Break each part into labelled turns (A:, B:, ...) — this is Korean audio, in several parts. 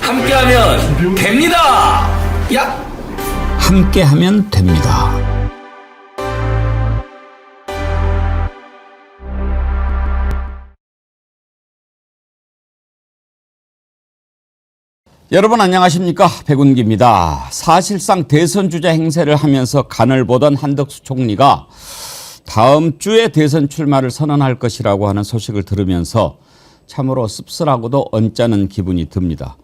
A: 함께하면 됩니다. 야!
B: 함께하면 됩니다. 여러분 안녕하십니까? 백운기입니다. 사실상 대선 주자 행세를 하면서 간을 보던 한덕수 총리가 다음 주에 대선 출마를 선언할 것이라고 하는 소식을 들으면서 참으로 씁쓸하고도 언짢은 기분이 듭니다.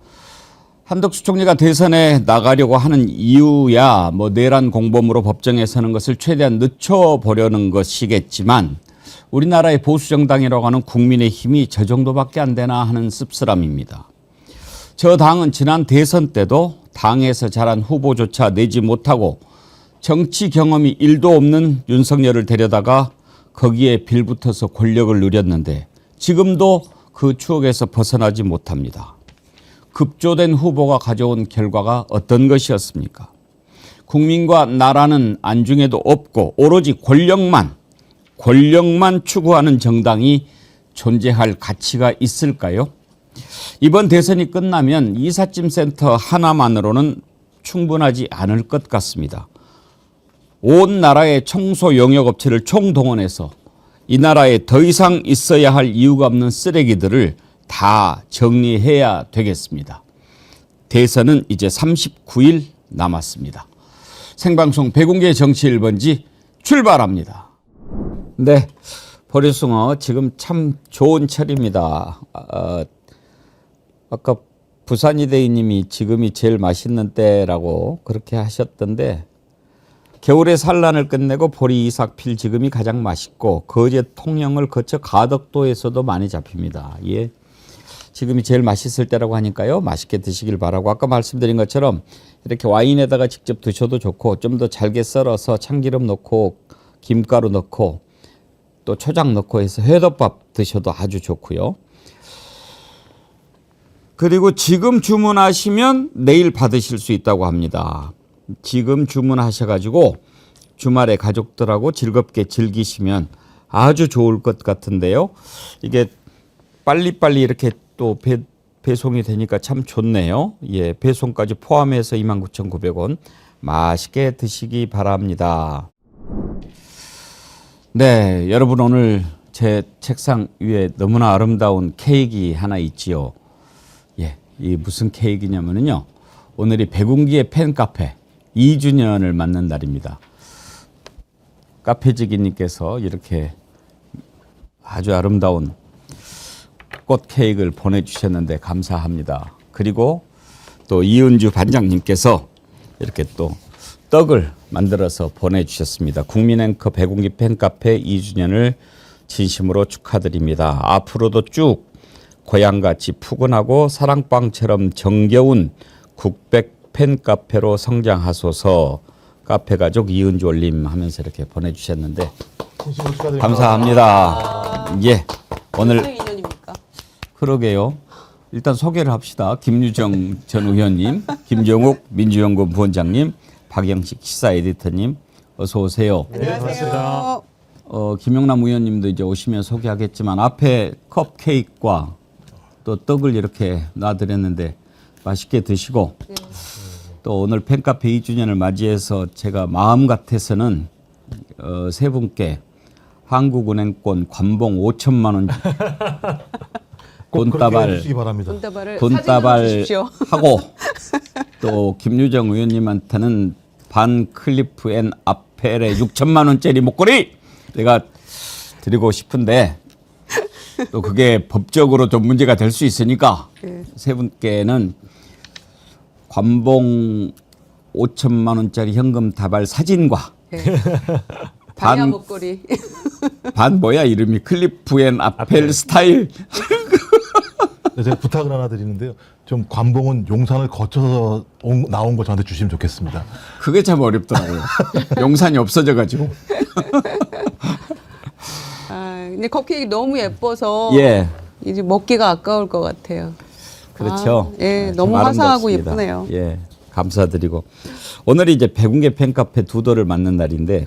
B: 한덕수 총리가 대선에 나가려고 하는 이유야 내란 공범으로 법정에 서는 것을 최대한 늦춰보려는 것이겠지만 우리나라의 보수정당이라고 하는 국민의힘이 저 정도밖에 안 되나 하는 씁쓸함입니다. 저 당은 지난 대선 때도 당에서 자란 후보조차 내지 못하고 정치 경험이 1도 없는 윤석열을 데려다가 거기에 빌붙어서 권력을 누렸는데 지금도 그 추억에서 벗어나지 못합니다. 급조된 후보가 가져온 결과가 어떤 것이었습니까? 국민과 나라는 안중에도 없고 오로지 권력만 추구하는 정당이 존재할 가치가 있을까요? 이번 대선이 끝나면 이삿짐센터 하나만으로는 충분하지 않을 것 같습니다. 온 나라의 청소 용역업체를 총동원해서 이 나라에 더 이상 있어야 할 이유가 없는 쓰레기들을 다 정리해야 되겠습니다. 대선은 이제 39일 남았습니다. 생방송 백운기의 정치 1번지 출발합니다. 네, 보리숭어 지금 참 좋은 철입니다. 아까 부산이대희님이 지금이 제일 맛있는 때라고 그렇게 하셨던데 겨울의 산란을 끝내고 보리 이삭 필 지금이 가장 맛있고 거제 통영을 거쳐 가덕도에서도 많이 잡힙니다. 예, 지금이 제일 맛있을 때라고 하니까요. 맛있게 드시길 바라고 아까 말씀드린 것처럼 이렇게 와인에다가 직접 드셔도 좋고 좀 더 잘게 썰어서 참기름 넣고 김가루 넣고 또 초장 넣고 해서 회덮밥 드셔도 아주 좋고요. 그리고 지금 주문하시면 내일 받으실 수 있다고 합니다. 지금 주문하셔가지고 주말에 가족들하고 즐겁게 즐기시면 아주 좋을 것 같은데요. 이게 빨리빨리 이렇게 또 배송이 되니까 참 좋네요. 예, 배송까지 포함해서 29,900원 맛있게 드시기 바랍니다. 네, 여러분 오늘 제 책상 위에 너무나 아름다운 케이크 하나 있지요. 예, 이 무슨 케이크냐면요. 오늘이 백운기의 팬카페 2주년을 맞는 날입니다. 카페지기님께서 이렇게 아주 아름다운 꽃 케이크를 보내주셨는데 감사합니다. 그리고 또 이은주 반장님께서 이렇게 또 떡을 만들어서 보내주셨습니다. 국민앵커 백운기 팬카페 2주년을 진심으로 축하드립니다. 앞으로도 쭉 고향같이 푸근하고 사랑방처럼 정겨운 국백 팬카페로 성장하소서. 카페가족 이은주 올림 하면서 이렇게 보내주셨는데 감사합니다. 예, 오늘
C: 무슨 인연입니까?
B: 그러게요. 일단 소개를 합시다. 김유정 전 의원님, 김정욱 민주연구원 부원장님, 박영식 시사 에디터님 어서 오세요.
C: 안녕하세요.
B: 김영남 의원님도 이제 오시면 소개하겠지만 앞에 컵케이크와 또 떡을 이렇게 놔드렸는데 맛있게 드시고 또 오늘 팬카페 2주년을 맞이해서 제가 마음 같아서는 세 분께 한국은행권 관봉 5천만 원 돈다발 하고 또 김유정 의원님한테는 반 클리프 앤 아펠의 6천만 원짜리 목걸이 내가 드리고 싶은데 또 그게 법적으로 좀 문제가 될 수 있으니까 세 분께는 관봉 5천만 원짜리 현금 다발 사진과
C: 다이아 목걸이
B: 반 뭐야 이름이 클리프 앤 아펠 스타일.
D: 제가 부탁을 하나 드리는데요. 좀 관봉은 용산을 거쳐서 나온 거 저한테 주시면 좋겠습니다.
B: 그게 참 어렵더라고요. 용산이 없어져가지고.
C: 근데 컵케이크 너무 예뻐서
B: 예.
C: 이제 먹기가 아까울 것 같아요.
B: 그렇죠.
C: 예, 너무 화사하고 예쁘네요.
B: 예, 감사드리고 오늘이 이제 백운기 팬카페 두 돌을 맞는 날인데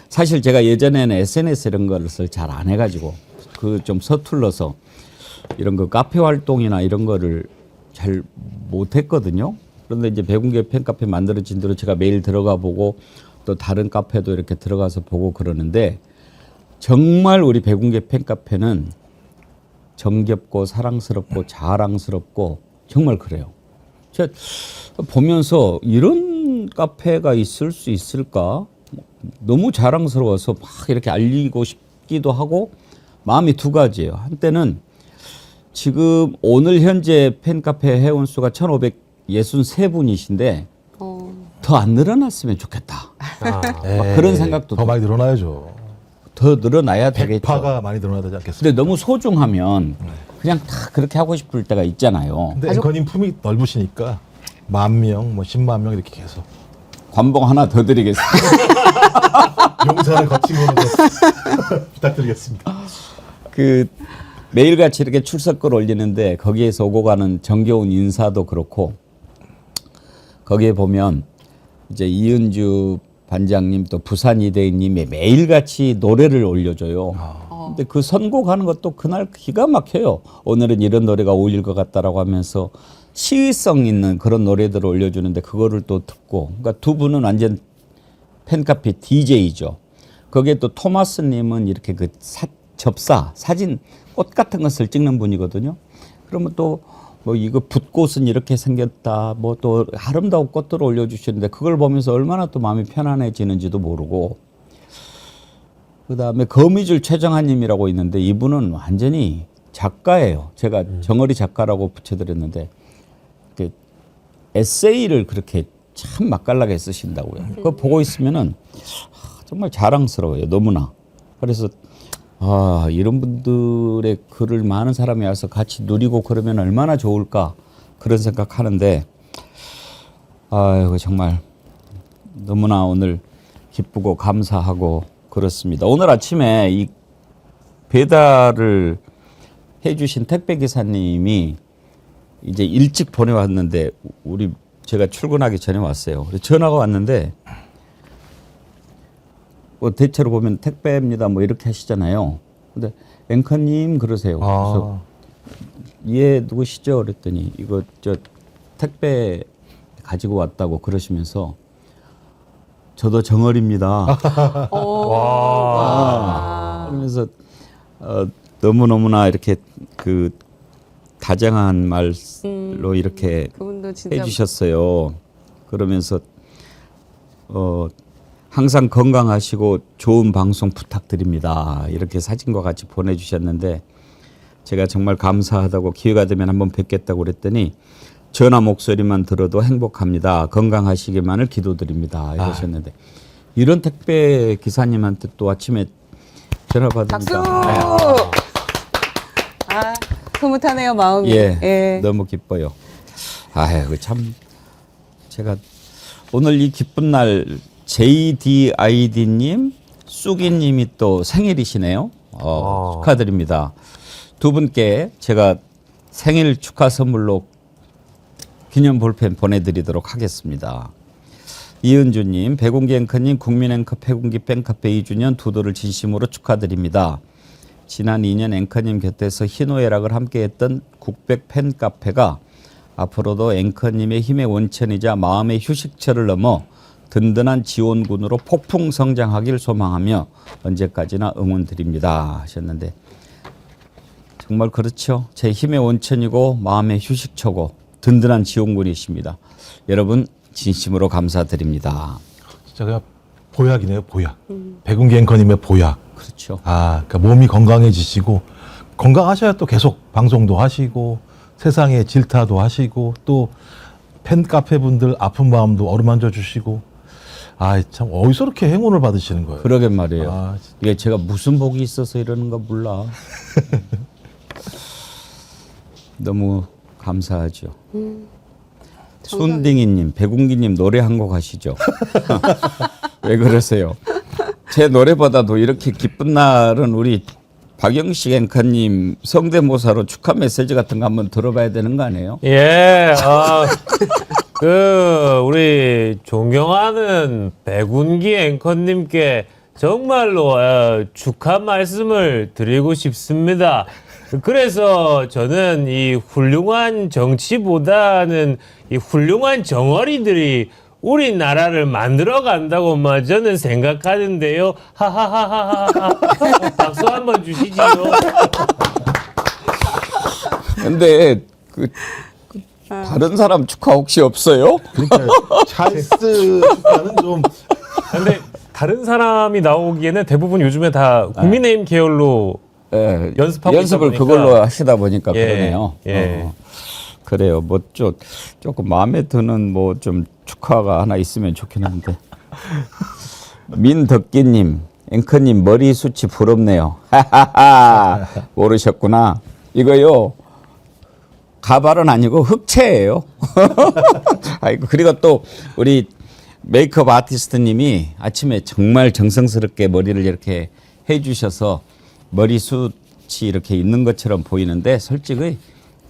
B: 사실 제가 예전에는 SNS 이런 것을 잘 안 해가지고 그 좀 서툴러서 이런 거 카페 활동이나 이런 거를 잘 못했거든요. 그런데 이제 백운계 팬카페 만들어진 대로 제가 매일 들어가 보고 또 다른 카페도 이렇게 들어가서 보고 그러는데 정말 우리 백운계 팬카페는 정겹고 사랑스럽고 자랑스럽고 정말 그래요. 제가 보면서 이런 카페가 있을 수 있을까? 너무 자랑스러워서 막 이렇게 알리고 싶기도 하고 마음이 두 가지예요. 한때는 지금 오늘 현재 팬카페 회원수가 1,563분이신데 더 안 늘어났으면 좋겠다. 막 그런 생각도
D: 더 많이 늘어나야죠.
B: 더 늘어나야 되겠죠.
D: 100%가 많이 늘어나야 되지 않겠습니까?
B: 근데 너무 소중하면 그냥 다 그렇게 하고 싶을 때가 있잖아요.
D: 근데 앵커님 품이 넓으시니까 10,000명, 뭐 10만 명 이렇게 계속
B: 관봉 하나 더 드리겠습니다.
D: 용산을 거치는 거 부탁드리겠습니다.
B: 그 매일같이 이렇게 출석글 올리는데 거기에서 오고 가는 정겨운 인사도 그렇고 거기에 보면 이제 이은주 반장님 또 부산이대인님의 매일같이 노래를 올려줘요. 근데 그 선곡하는 것도 그날 기가 막혀요. 오늘은 이런 노래가 어울릴 것 같다라고 하면서 시의성 있는 그런 노래들을 올려주는데 그거를 또 듣고 그러니까 두 분은 완전 팬카페 DJ죠. 거기에 또 토마스님은 이렇게 그 접사 사진 꽃 같은 것을 찍는 분이거든요. 그러면 또 뭐 이거 붓꽃은 이렇게 생겼다. 뭐 또 아름다운 꽃들을 올려주시는데 그걸 보면서 얼마나 또 마음이 편안해지는지도 모르고. 그다음에 거미줄 최정환님이라고 있는데 이분은 완전히 작가예요. 제가 정어리 작가라고 붙여드렸는데 그 에세이를 그렇게 참 맛깔나게 쓰신다고요. 그거 보고 있으면은 정말 자랑스러워요. 너무나. 그래서 이런 분들의 글을 많은 사람이 와서 같이 누리고 그러면 얼마나 좋을까 그런 생각하는데 정말 너무나 오늘 기쁘고 감사하고 그렇습니다. 오늘 아침에 이 배달을 해주신 택배 기사님이 이제 일찍 보내왔는데 제가 출근하기 전에 왔어요. 그래서 전화가 왔는데 뭐 대체로 보면 택배입니다 뭐 이렇게 하시잖아요. 근데 앵커님 그러세요. 그래서 얘 누구시죠? 그랬더니 이거 저 택배 가지고 왔다고 그러시면서 저도 정어리입니다. 그러면서 너무너무나 이렇게 그 다정한 말로 이렇게
C: 그분도 진짜
B: 해주셨어요. 그러면서 항상 건강하시고 좋은 방송 부탁드립니다. 이렇게 사진과 같이 보내주셨는데 제가 정말 감사하다고 기회가 되면 한번 뵙겠다고 그랬더니 전화 목소리만 들어도 행복합니다. 건강하시기만을 기도드립니다. 이러셨는데 이런 택배 기사님한테 또 아침에 전화 받으니까
C: 박수! 흐뭇하네요 마음이.
B: 예, 너무 기뻐요. 참 제가 오늘 이 기쁜 날 JDID님, 쑥이님이 또 생일이시네요. 축하드립니다. 두 분께 제가 생일 축하 선물로 기념 볼펜 보내드리도록 하겠습니다. 이은주님, 백운기 앵커님, 국민앵커 백운기 팬카페 2주년 두도를 진심으로 축하드립니다. 지난 2년 앵커님 곁에서 희노애락을 함께했던 국백 팬카페가 앞으로도 앵커님의 힘의 원천이자 마음의 휴식처를 넘어 든든한 지원군으로 폭풍 성장하길 소망하며 언제까지나 응원드립니다 하셨는데 정말 그렇죠. 제 힘의 원천이고 마음의 휴식처고 든든한 지원군이십니다. 여러분 진심으로 감사드립니다.
D: 진짜 그냥 보약이네요. 보약. 백운기 앵커님의 보약.
B: 그렇죠.
D: 그러니까 몸이 건강해지시고 건강하셔야 또 계속 방송도 하시고 세상에 질타도 하시고 또 팬카페 분들 아픈 마음도 어루만져 주시고 참 어디서 이렇게 행운을 받으시는 거예요?
B: 그러게 말이에요. 이게 제가 무슨 복이 있어서 이러는가 몰라. 너무 감사하죠. 순딩이님, 백운기님 노래 한 곡 하시죠. 왜 그러세요? 제 노래보다도 이렇게 기쁜 날은 우리 박영식 앵커님 성대모사로 축하 메시지 같은 거 한번 들어봐야 되는 거 아니에요?
E: 예, 우리 존경하는 백운기 앵커님께 정말로 축하 말씀을 드리고 싶습니다. 그래서 저는 이 훌륭한 정치보다는 이 훌륭한 정어리들이 우리나라를 만들어 간다고 저는 생각하는데요. 하하하하하. 박수 한번 주시지요.
B: 근데 다른 사람 축하 혹시 없어요?
D: 그러니까 찰스 축하는 좀
E: 근데 다른 사람이 나오기에는 대부분 요즘에 다 국민의힘 계열로
B: 예,
E: 연습하고
B: 연습을
E: 있다 보니까.
B: 그걸로 하시다 보니까
E: 예,
B: 그러네요.
E: 예.
B: 그래요. 뭐 조금 마음에 드는 뭐 좀 축하가 하나 있으면 좋긴 한데. 민덕기님, 앵커님 머리숱이 부럽네요. 하하하. 모르셨구나. 이거요. 가발은 아니고 흑채예요. 아이고 그리고 또 우리 메이크업 아티스트님이 아침에 정말 정성스럽게 머리를 이렇게 해주셔서 머리숱이 이렇게 있는 것처럼 보이는데 솔직히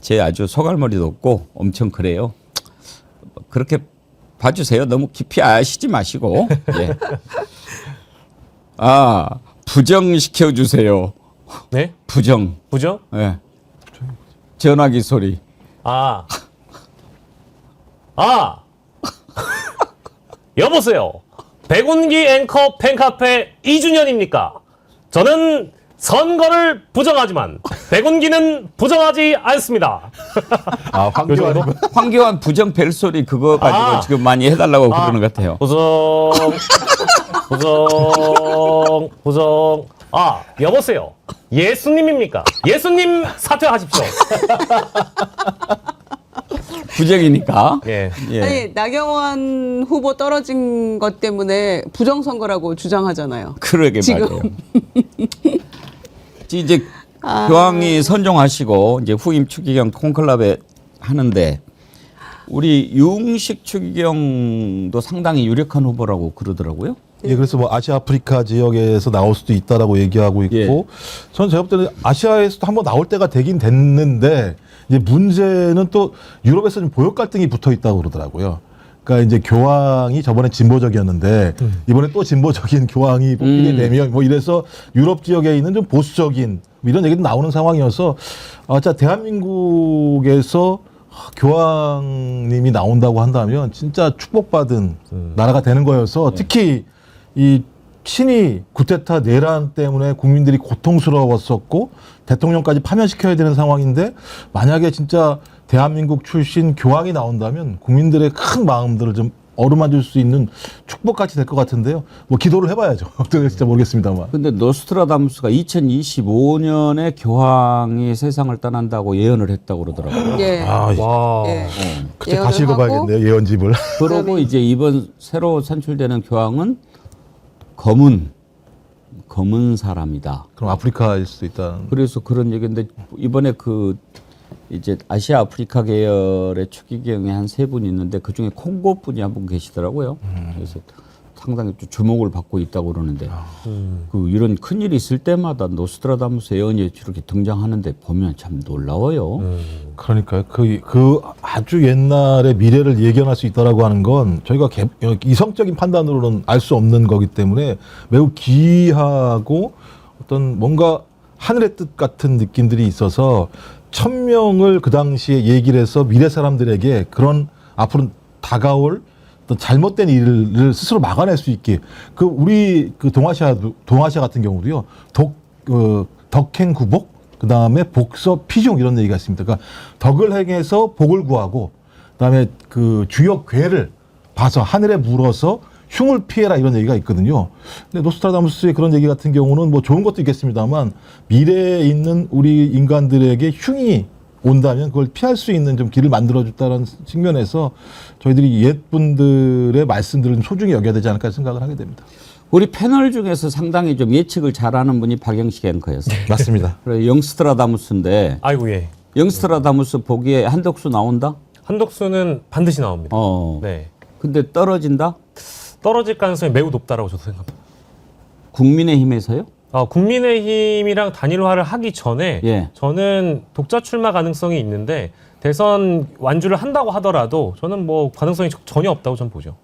B: 제 아주 소갈머리도 없고 엄청 그래요. 그렇게 봐주세요. 너무 깊이 아시지 마시고. 예. 아 부정시켜 주세요.
E: 네?
B: 부정.
E: 부정?
B: 예. 전화기 소리.
E: 아. 여보세요. 백운기 앵커 팬카페 2주년입니까? 저는 선거를 부정하지만 백운기는 부정하지 않습니다.
D: 아 황교안
B: 황교안 부정 벨소리 그거 가지고
E: 아.
B: 지금 많이 해달라고 그러는 것 같아요.
E: 부정. 부정. 아, 여보세요. 예수님입니까? 예수님 사퇴하십시오.
B: 부정이니까.
E: 예.
B: 예.
C: 아니 나경원 후보 떨어진 것 때문에 부정선거라고 주장하잖아요.
B: 그러게
C: 지금.
B: 말이에요. 이제 교황이 선종하시고 이제 후임 추기경 콘클라베 하는데 우리 유흥식 추기경도 상당히 유력한 후보라고 그러더라고요.
D: 예, 그래서 뭐 아시아 아프리카 지역에서 나올 수도 있다라고 얘기하고 있고,
B: 예.
D: 저는 제가 볼 때는 아시아에서도 한번 나올 때가 되긴 됐는데, 이제 문제는 또 유럽에서 좀 보역 갈등이 붙어 있다고 그러더라고요. 그러니까 이제 교황이 저번에 진보적이었는데 이번에 또 진보적인 교황이 뽑히게 되면 뭐 이래서 유럽 지역에 있는 좀 보수적인 뭐 이런 얘기도 나오는 상황이어서 자 대한민국에서 교황님이 나온다고 한다면 진짜 축복받은 나라가 되는 거여서 특히 이 친이 구테타 내란 때문에 국민들이 고통스러웠었고 대통령까지 파면시켜야 되는 상황인데 만약에 진짜 대한민국 출신 교황이 나온다면 국민들의 큰 마음들을 좀 어루만질 수 있는 축복같이 될 것 같은데요. 뭐 기도를 해봐야죠. 어떻게 진짜 모르겠습니다만.
B: 근데 노스트라다무스가 2025년에 교황이 세상을 떠난다고 예언을 했다고 그러더라고요.
C: 예.
D: 아,
E: 와.
C: 예.
D: 그때 다시
C: 예언을
D: 읽어봐야겠네요. 예언집을.
B: 그러고 이제 이번 새로 선출되는 교황은 검은 사람이다.
D: 그럼 아프리카일 수도 있다는.
B: 그래서 그런 얘기인데 이번에 이제 아시아 아프리카 계열의 추기경에 한 3분 있는데 그 중에 콩고 분이 한 분 계시더라고요. 그래서 상당히 또 주목을 받고 있다고 그러는데 이런 큰 일이 있을 때마다 노스트라다무스 예언이 이렇게 등장하는데 보면 참 놀라워요.
D: 그러니까요. 그 아주 옛날의 미래를 예견할 수 있다라고 하는 건 저희가 이성적인 판단으로는 알 수 없는 거기 때문에 매우 기이하고 어떤 뭔가 하늘의 뜻 같은 느낌들이 있어서 1000명을 그 당시에 얘기를 해서 미래 사람들에게 그런 앞으로 다가올 어떤 잘못된 일을 스스로 막아낼 수 있게 우리 동아시아 같은 경우도요. 덕행구복 그다음에 복서 피중 이런 얘기가 있습니다. 그러니까 덕을 행해서 복을 구하고 그다음에 그 주역 괴를 봐서 하늘에 물어서 흉을 피해라 이런 얘기가 있거든요. 근데 노스트라다무스의 그런 얘기 같은 경우는 뭐 좋은 것도 있겠습니다만 미래에 있는 우리 인간들에게 흉이 온다면 그걸 피할 수 있는 좀 길을 만들어줬다는 측면에서 저희들이 옛분들의 말씀들을 좀 소중히 여겨야 되지 않을까 생각을 하게 됩니다.
B: 우리 패널 중에서 상당히 좀 예측을 잘하는 분이 박영식 앵커였어요.
D: 맞습니다.
B: 그래 영스트라다무스인데
E: 아이고 예.
B: 영스트라다무스 보기에 한덕수 나온다?
E: 한덕수는 반드시 나옵니다. 네.
B: 근데 떨어진다?
E: 떨어질 가능성이 매우 높다라고 저도 생각합니다.
B: 국민의힘에서요?
E: 국민의힘이랑 단일화를 하기 전에
B: 예.
E: 저는 독자 출마 가능성이 있는데 대선 완주를 한다고 하더라도 저는 뭐 가능성이 전혀 없다고 저는 보죠.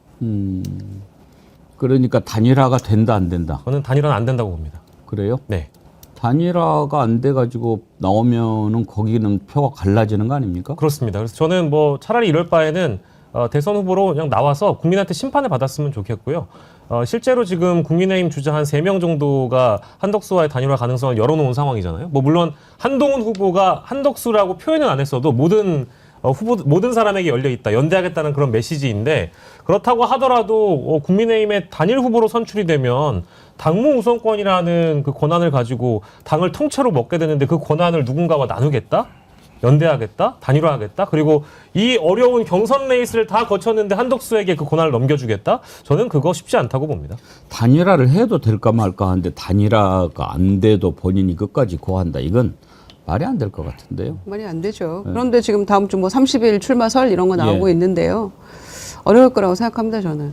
B: 그러니까 단일화가 된다 안 된다?
E: 저는 단일화는 안 된다고 봅니다.
B: 그래요?
E: 네.
B: 단일화가 안 돼가지고 나오면은 거기는 표가 갈라지는 거 아닙니까?
E: 그렇습니다. 그래서 저는 뭐 차라리 이럴 바에는 대선 후보로 그냥 나와서 국민한테 심판을 받았으면 좋겠고요. 실제로 지금 국민의힘 주자 한 3명 정도가 한덕수와의 단일화 가능성을 열어놓은 상황이잖아요. 뭐 물론 한동훈 후보가 한덕수라고 표현은 안 했어도 모든 사람에게 열려 있다, 연대하겠다는 그런 메시지인데, 그렇다고 하더라도 국민의힘의 단일 후보로 선출이 되면 당무 우선권이라는 그 권한을 가지고 당을 통째로 먹게 되는데, 그 권한을 누군가와 나누겠다? 연대하겠다? 단일화하겠다? 그리고 이 어려운 경선 레이스를 다 거쳤는데 한덕수에게 그 권한을 넘겨주겠다? 저는 그거 쉽지 않다고 봅니다.
B: 단일화를 해도 될까 말까 하는데 단일화가 안 돼도 본인이 끝까지 고한다. 이건 말이 안 될 것 같은데요.
C: 말이 안 되죠. 그런데 지금 다음 주 뭐 30일 출마설 이런 거 나오고 있는데요. 어려울 거라고 생각합니다, 저는.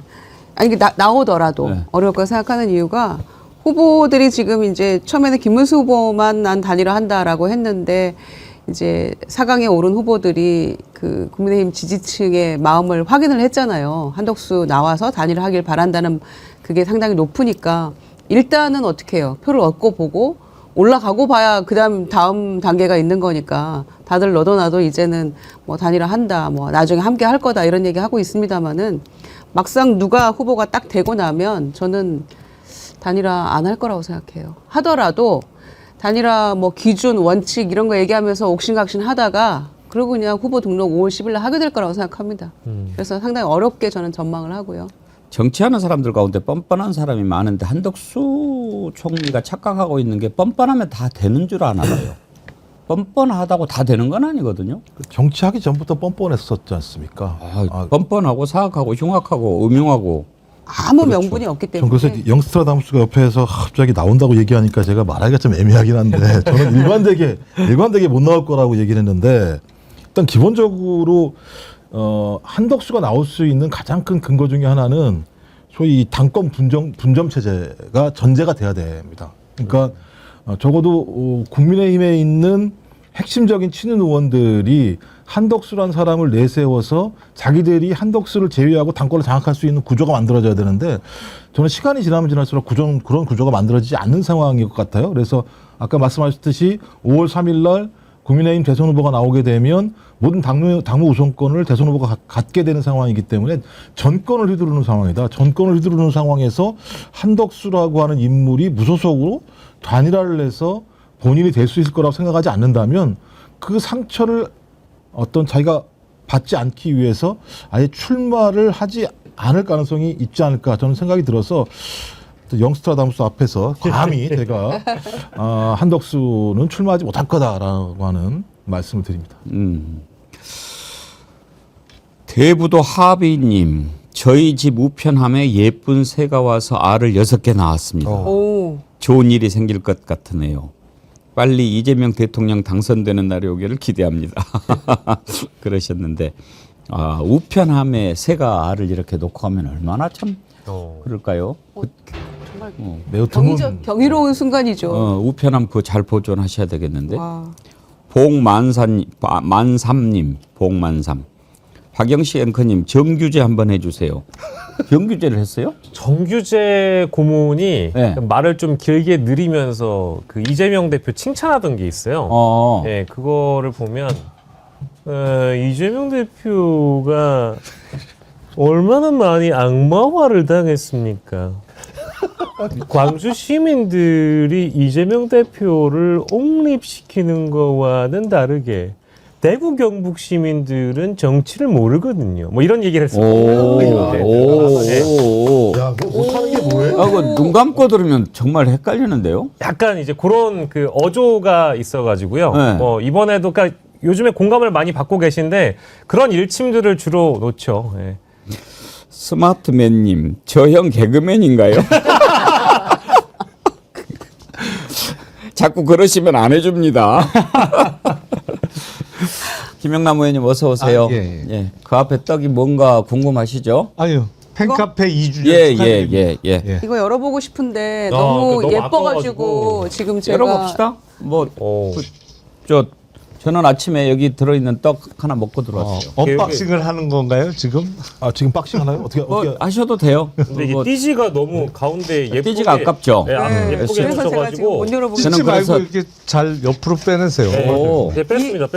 C: 아니, 나오더라도 어려울 거라고 생각하는 이유가, 후보들이 지금 이제 처음에는 김문수 후보만 난 단일화 한다라고 했는데, 이제 4강에 오른 후보들이 그 국민의힘 지지층의 마음을 확인을 했잖아요. 한덕수 나와서 단일화 하길 바란다는 그게 상당히 높으니까 일단은 어떻게 해요? 표를 얻고 보고 올라가고 봐야 다음 단계가 있는 거니까, 다들 너도 나도 이제는 뭐 단일화 한다, 뭐 나중에 함께 할 거다 이런 얘기 하고 있습니다만은, 막상 누가 후보가 딱 되고 나면 저는 단일화 안 할 거라고 생각해요. 하더라도 단일화 뭐 기준, 원칙 이런 거 얘기하면서 옥신각신 하다가 그러고 그냥 후보 등록 5월 10일 날 하게 될 거라고 생각합니다. 그래서 상당히 어렵게 저는 전망을 하고요.
B: 정치하는 사람들 가운데 뻔뻔한 사람이 많은데 한덕수 총리가 착각하고 있는 게, 뻔뻔하면 다 되는 줄 아나 봐요. 뻔뻔하다고 다 되는 건 아니거든요.
D: 정치하기 전부터 뻔뻔했었지 않습니까?
B: 뻔뻔하고 사악하고 흉악하고 음흉하고.
C: 아무 명분이 없기
D: 전
C: 때문에.
D: 그래서 영스트라담스가 옆에서 갑자기 나온다고 얘기하니까 제가 말하기가 좀 애매하긴 한데, 저는 일관되게 못 나올 거라고 얘기를 했는데, 일단 기본적으로 한덕수가 나올 수 있는 가장 큰 근거 중에 하나는 소위 당권 분점 체제가 전제가 돼야 됩니다. 그러니까 적어도 국민의힘에 있는 핵심적인 친윤 의원들이 한덕수란 사람을 내세워서 자기들이 한덕수를 제외하고 당권을 장악할 수 있는 구조가 만들어져야 되는데, 저는 시간이 지나면 지날수록 그런 구조가 만들어지지 않는 상황인 것 같아요. 그래서 아까 말씀하셨듯이 5월 3일 날 국민의힘 대선 후보가 나오게 되면 모든 당무 우선권을 대선 후보가 갖게 되는 상황이기 때문에 전권을 휘두르는 상황이다. 전권을 휘두르는 상황에서 한덕수라고 하는 인물이 무소속으로 단일화를 해서 본인이 될 수 있을 거라고 생각하지 않는다면, 그 상처를 어떤 자기가 받지 않기 위해서 아예 출마를 하지 않을 가능성이 있지 않을까, 저는 생각이 들어서 영스트라담스 앞에서 감히 제가 한덕수는 출마하지 못할 거다라고 하는 말씀을 드립니다.
B: 대부도 하비님, 저희 집 우편함에 예쁜 새가 와서 알을 6개 낳았습니다.
C: 오.
B: 좋은 일이 생길 것 같으네요. 빨리 이재명 대통령 당선되는 날이 오기를 기대합니다. 그러셨는데, 우편함에 새가 알을 이렇게 놓고 하면 얼마나 참 그럴까요?
C: 정말
D: 매우 드문
C: 경이로운 순간이죠.
B: 우편함 그거 잘 보존하셔야 되겠는데.
C: 와.
B: 만삼님, 복만삼. 박영식 앵커님, 정규제 한번 해주세요. 정규제를 했어요?
E: 정규재 고문이
B: 네.
E: 말을 좀 길게 느리면서 그 이재명 대표 칭찬하던 게 있어요. 네, 그거를 보면 이재명 대표가 얼마나 많이 악마화를 당했습니까? 광주 시민들이 이재명 대표를 옹립시키는 거와는 다르게 대구 경북 시민들은 정치를 모르거든요. 뭐 이런 얘기를 했었거든요.
D: 야, 뭐 못하는 게 뭐해?
B: 눈 감고 들으면 정말 헷갈리는데요.
E: 약간 이제 그런 그 어조가 있어가지고요.
B: 네.
E: 이번에도 그러니까 요즘에 공감을 많이 받고 계신데 그런 일침들을 주로 놓죠. 네.
B: 스마트맨님, 저 형 개그맨인가요? 자꾸 그러시면 안 해줍니다. 김영남 의원님 어서 오세요. 예. 그 앞에 떡이 뭔가 궁금하시죠?
F: 아유, 팬카페 2주년
B: 예.
C: 이거 열어보고 싶은데
E: 너무
C: 너무 예뻐가지고
E: 아까워가지고.
C: 지금 제가
B: 열어봅시다. 뭐, 저는 아침에 여기 들어있는 떡 하나 먹고 들어왔어요.
F: 언박싱을 하는 건가요 지금?
D: 아 지금 박싱 하나요? 어떻게
B: 뭐 하셔도 돼요.
E: 근데 이게
B: 뭐
E: 띠지가 너무 가운데 예쁘게
B: 띠지가 아깝죠.
E: 네,
C: 네,
E: 예쁘게
C: 그래서 제가 지금
E: 붙여가지고
C: 못 열어보고
B: 저는
F: 찢지 말고
B: 그래서-
F: 이렇게 잘 옆으로 빼내세요.
B: 오.
E: 네, 뺐습니다.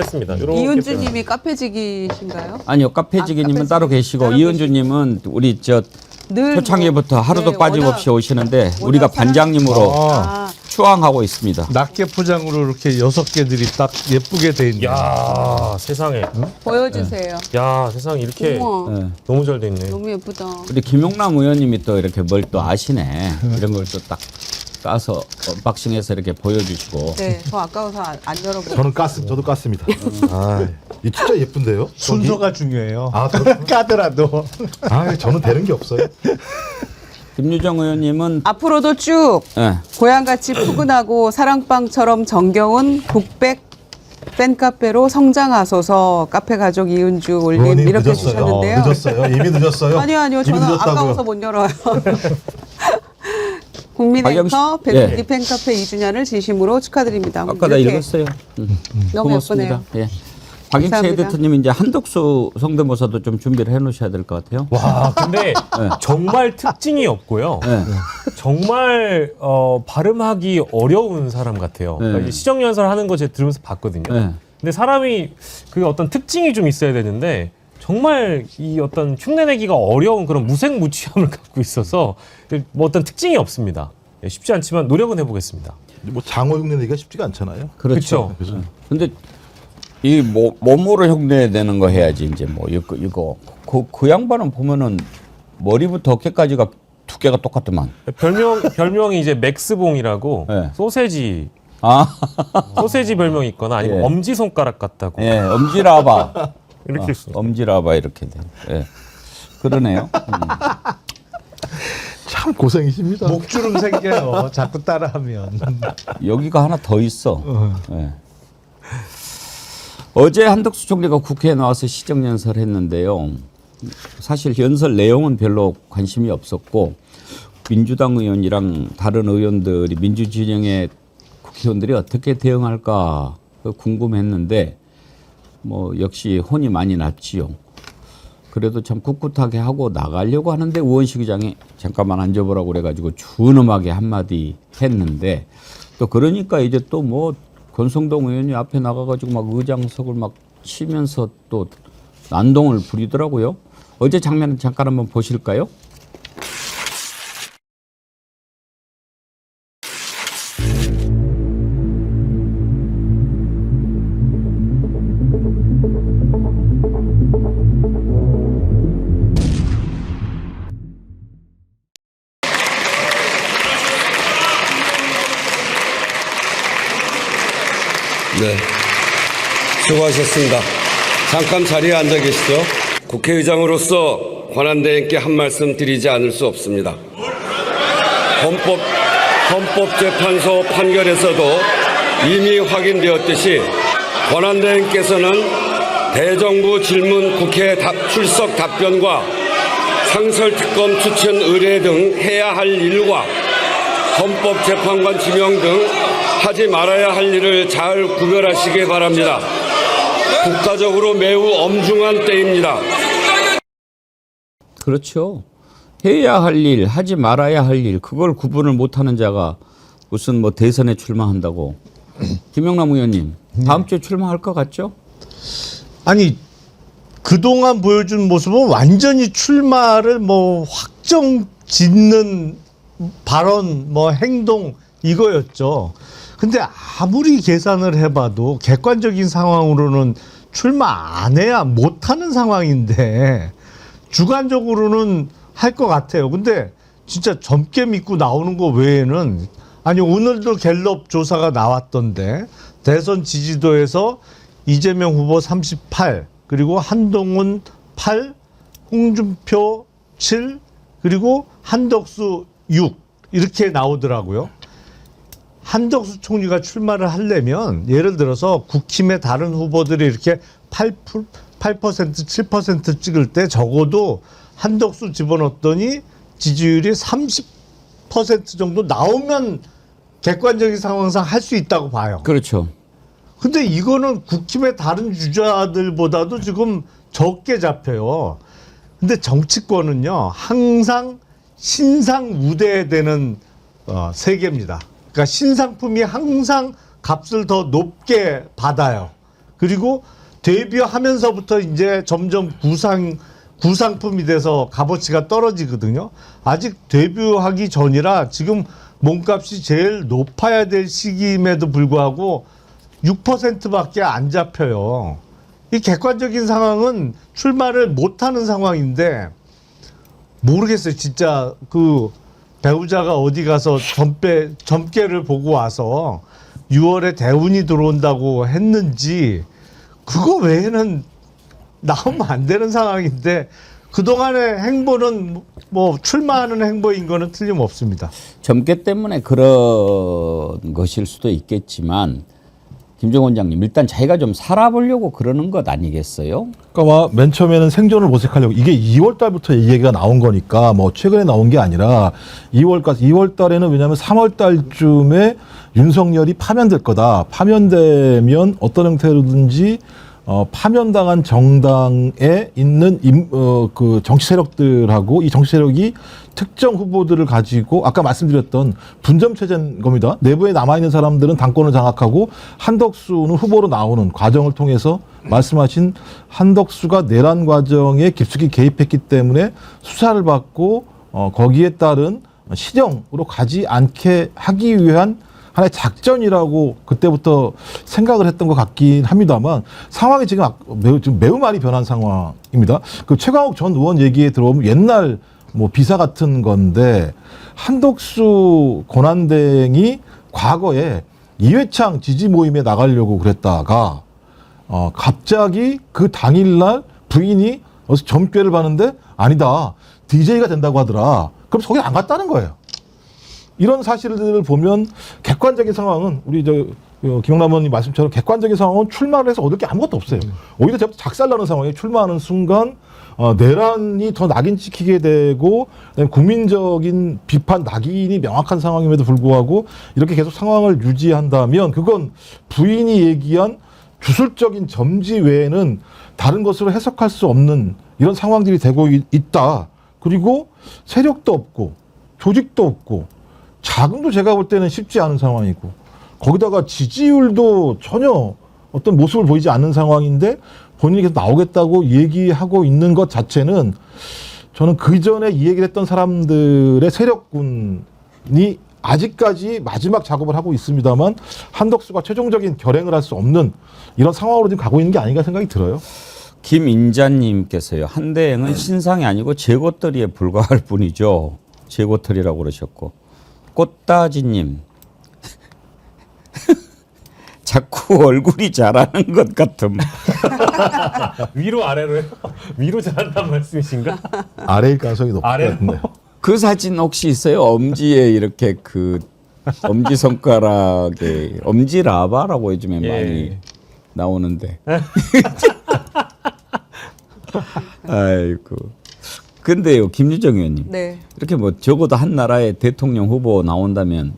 E: 요렇게
C: 이은주님이 카페직이신가요?
B: 아니요, 카페지기님은
C: 카페지기.
B: 따로 계시고
C: 따로
B: 이은주님은 우리 저
C: 늘
B: 초창기부터
C: 뭐,
B: 하루도
C: 네,
B: 빠짐없이
C: 워낙-
B: 오시는데
C: 워낙
B: 우리가 반장님으로
C: 아,
B: 추앙하고 있습니다.
F: 낱개 포장으로 이렇게 6개들이 딱 예쁘게 돼 있네요.
E: 야 세상에.
C: 보여주세요.
E: 야 세상에 이렇게
C: 우와,
B: 네.
E: 너무 잘 돼 있네.
C: 너무 예쁘다.
B: 우리 김용남 의원님이 또 이렇게 뭘 또 아시네. 이런 걸 또 딱 까서 언박싱해서 이렇게 보여주시고.
C: 네, 저 아까워서 안 열어보고.
D: 저는 저도 깠습니다. 아, 이 진짜 예쁜데요?
F: 순서가 중요해요.
D: 아,
F: 까더라도.
D: 아, 저는 되는 게 없어요.
B: 김유정 의원님은
C: 앞으로도 쭉
B: 예,
C: 고향같이 푸근하고 사랑방처럼 정겨운 북백 팬카페로 성장하소서. 카페 가족 이은주 올림
D: 의원님
C: 이렇게
D: 늦었어요.
C: 주셨는데요.
D: 늦었어요. 이미 늦었어요.
C: 아니요,
D: 이미
C: 저는
D: 늦었다고요.
C: 아까워서 못 열어요.
B: 박영
C: 국민앵커
B: 씨,
C: 백운기
B: 예.
C: 팬카페 2주년을 진심으로 축하드립니다.
B: 아까 다
C: 이렇게
B: 읽었어요.
C: 너무
B: 고맙습니다.
C: 예쁘네요.
B: 예. 박인채
C: 감사합니다.
B: 에디터님 이제 한덕수 성대모사도 좀 준비를 해놓으셔야 될 것 같아요.
E: 와 근데 정말 특징이 없고요.
B: 네.
E: 정말 발음하기 어려운 사람 같아요. 그러니까
B: 네.
E: 이제 시정연설 하는 거 제가 들으면서 봤거든요.
B: 네.
E: 근데 사람이 그 어떤 특징이 좀 있어야 되는데 정말 이 어떤 흉내내기가 어려운 그런 무색무취함을 갖고 있어서 뭐 어떤 특징이 없습니다. 예, 쉽지 않지만 노력은 해보겠습니다.
D: 뭐 장어 흉내 내기가 쉽지가 않잖아요.
B: 그렇죠.
E: 그쵸?
B: 근데 이 몸으로 흉내내는 거 해야지 이제 뭐 이거 그 양반은 보면은 머리부터 어깨까지가 두께가 똑같더만.
E: 별명이 이제 맥스봉이라고
B: 네.
E: 소세지 별명이 있거나 아니면
B: 예.
E: 엄지 손가락 같다고
B: 예, 엄지라바.
E: 이렇게 있습니다.
B: 엄지라바 이렇게 돼. 예. 그러네요.
D: 참 고생이십니다.
F: 목주름 생겨요. 자꾸 따라하면.
B: 여기가 하나 더 있어. 예. 어제 한덕수 총리가 국회에 나와서 시정연설 했는데요. 사실 연설 내용은 별로 관심이 없었고 민주당 의원이랑 다른 의원들이 민주진영의 국회의원들이 어떻게 대응할까 궁금했는데 뭐 역시 혼이 많이 났지요. 그래도 참 꿋꿋하게 하고 나가려고 하는데 우원식 의장이 잠깐만 앉아보라고 그래가지고 준엄하게 한마디 했는데 또 그러니까 이제 또 뭐 권성동 의원이 앞에 나가가지고 막 의장석을 막 치면서 또 난동을 부리더라고요. 어제 장면 잠깐 한번 보실까요?
G: 네, 수고하셨습니다. 잠깐 자리에 앉아 계시죠. 국회의장으로서 권한대행께 한 말씀 드리지 않을 수 없습니다. 헌법재판소 판결에서도 이미 확인되었듯이 권한대행께서는 대정부 질문 국회 출석 답변과 상설특검 추천 의뢰 등 해야 할 일과 헌법재판관 지명 등 하지 말아야 할 일을 잘 구별하시기 바랍니다. 국가적으로 매우 엄중한 때입니다.
B: 그렇죠. 해야 할 일, 하지 말아야 할 일, 그걸 구분을 못하는 자가 무슨 뭐 대선에 출마한다고. 김영남 의원님, 다음 주에 출마할 것 같죠?
F: 아니 그동안 보여준 모습은 완전히 출마를 뭐 확정 짓는 발언 뭐 행동 이거였죠. 근데 아무리 계산을 해봐도 객관적인 상황으로는 출마 안 해야 못하는 상황인데 주관적으로는 할 것 같아요. 근데 진짜 젊게 믿고 나오는 거 외에는 아니 오늘도 갤럽 조사가 나왔던데 대선 지지도에서 이재명 후보 38 그리고 한동훈 8 홍준표 7 그리고 한덕수 6 이렇게 나오더라고요. 한덕수 총리가 출마를 하려면 예를 들어서 국힘의 다른 후보들이 이렇게 8% 7% 찍을 때 적어도 한덕수 집어넣었더니 지지율이 30% 정도 나오면 객관적인 상황상 할 수 있다고 봐요.
B: 그렇죠.
F: 근데 이거는 국힘의 다른 주자들보다도 지금 적게 잡혀요. 근데 정치권은요, 항상 신상 우대되는 세계입니다. 그러니까 신상품이 항상 값을 더 높게 받아요. 그리고 데뷔하면서부터 이제 점점 구상품이 돼서 값어치가 떨어지거든요. 아직 데뷔하기 전이라 지금 몸값이 제일 높아야 될 시기임에도 불구하고 6%밖에 안 잡혀요. 이 객관적인 상황은 출마를 못하는 상황인데 모르겠어요. 진짜 그 배우자가 어디 가서 점괘를 보고 와서 6월에 대운이 들어온다고 했는지 그거 외에는 나오면 안 되는 상황인데 그동안의 행보는 뭐 출마하는 행보인 거는 틀림없습니다.
B: 점괘 때문에 그런 것일 수도 있겠지만 김정은 원장님 일단 자기가 좀 살아보려고 그러는 것 아니겠어요?
D: 그러니까 맨 처음에는 생존을 모색하려고 이게 2월 달부터 이 얘기가 나온 거니까 뭐 최근에 나온 게 아니라 2월 달에는 왜냐하면 3월 달쯤에 윤석열이 파면될 거다. 파면되면 어떤 형태로든지 파면당한 정당에 있는 그 정치 세력들하고 이 정치 세력이 특정 후보들을 가지고 아까 말씀드렸던 분점 체제인 겁니다. 내부에 남아있는 사람들은 당권을 장악하고 한덕수는 후보로 나오는 과정을 통해서 말씀하신 한덕수가 내란 과정에 깊숙이 개입했기 때문에 수사를 받고 거기에 따른 실형으로 가지 않게 하기 위한 하나의 작전이라고 그때부터 생각을 했던 것 같긴 합니다만 상황이 지금 매우 많이 변한 상황입니다. 그 최강욱 전 의원 얘기에 들어오면 옛날 뭐 비사 같은 건데 한덕수 권한대행이 과거에 이회창 지지 모임에 나가려고 그랬다가 갑자기 그 당일날 부인이 어디서 점괘를 받는데 아니다 DJ가 된다고 하더라. 그럼 거기 안 갔다는 거예요. 이런 사실들을 보면 객관적인 상황은 우리 김영남 의원님 말씀처럼 객관적인 상황은 출마를 해서 얻을 게 아무것도 없어요. 오히려 작살나는 상황에 출마하는 순간 내란이 더 낙인 찍히게 되고 국민적인 비판 낙인이 명확한 상황임에도 불구하고 이렇게 계속 상황을 유지한다면 그건 부인이 얘기한 주술적인 점지 외에는 다른 것으로 해석할 수 없는 이런 상황들이 되고 있다. 그리고 세력도 없고 조직도 없고 자금도 제가 볼 때는 쉽지 않은 상황이고 거기다가 지지율도 전혀 어떤 모습을 보이지 않는 상황인데 본인이 계속 나오겠다고 얘기하고 있는 것 자체는 저는 그 전에 이 얘기를 했던 사람들의 세력군이 아직까지 마지막 작업을 하고 있습니다만 한덕수가 최종적인 결행을 할 수 없는 이런 상황으로 지금 가고 있는 게 아닌가 생각이 들어요.
B: 김인자님께서요. 한대행은 신상이 아니고 재고떨이에 불과할 뿐이죠. 재고떨이라고 그러셨고. 꽃다지님. 자꾸 얼굴이 자라는 것 같음.
E: 위로 아래로요? 위로 잘한다는 말씀이신가?
D: 아래일 가능성이 높을 것 같은데.
B: 그 사진 혹시 있어요? 엄지에 이렇게 그 엄지 손가락에 엄지 라바라고 요즘에 많이 나오는데. 아이고. 근데요, 김유정 의원님.
C: 네.
B: 이렇게 뭐 적어도 한 나라의 대통령 후보 나온다면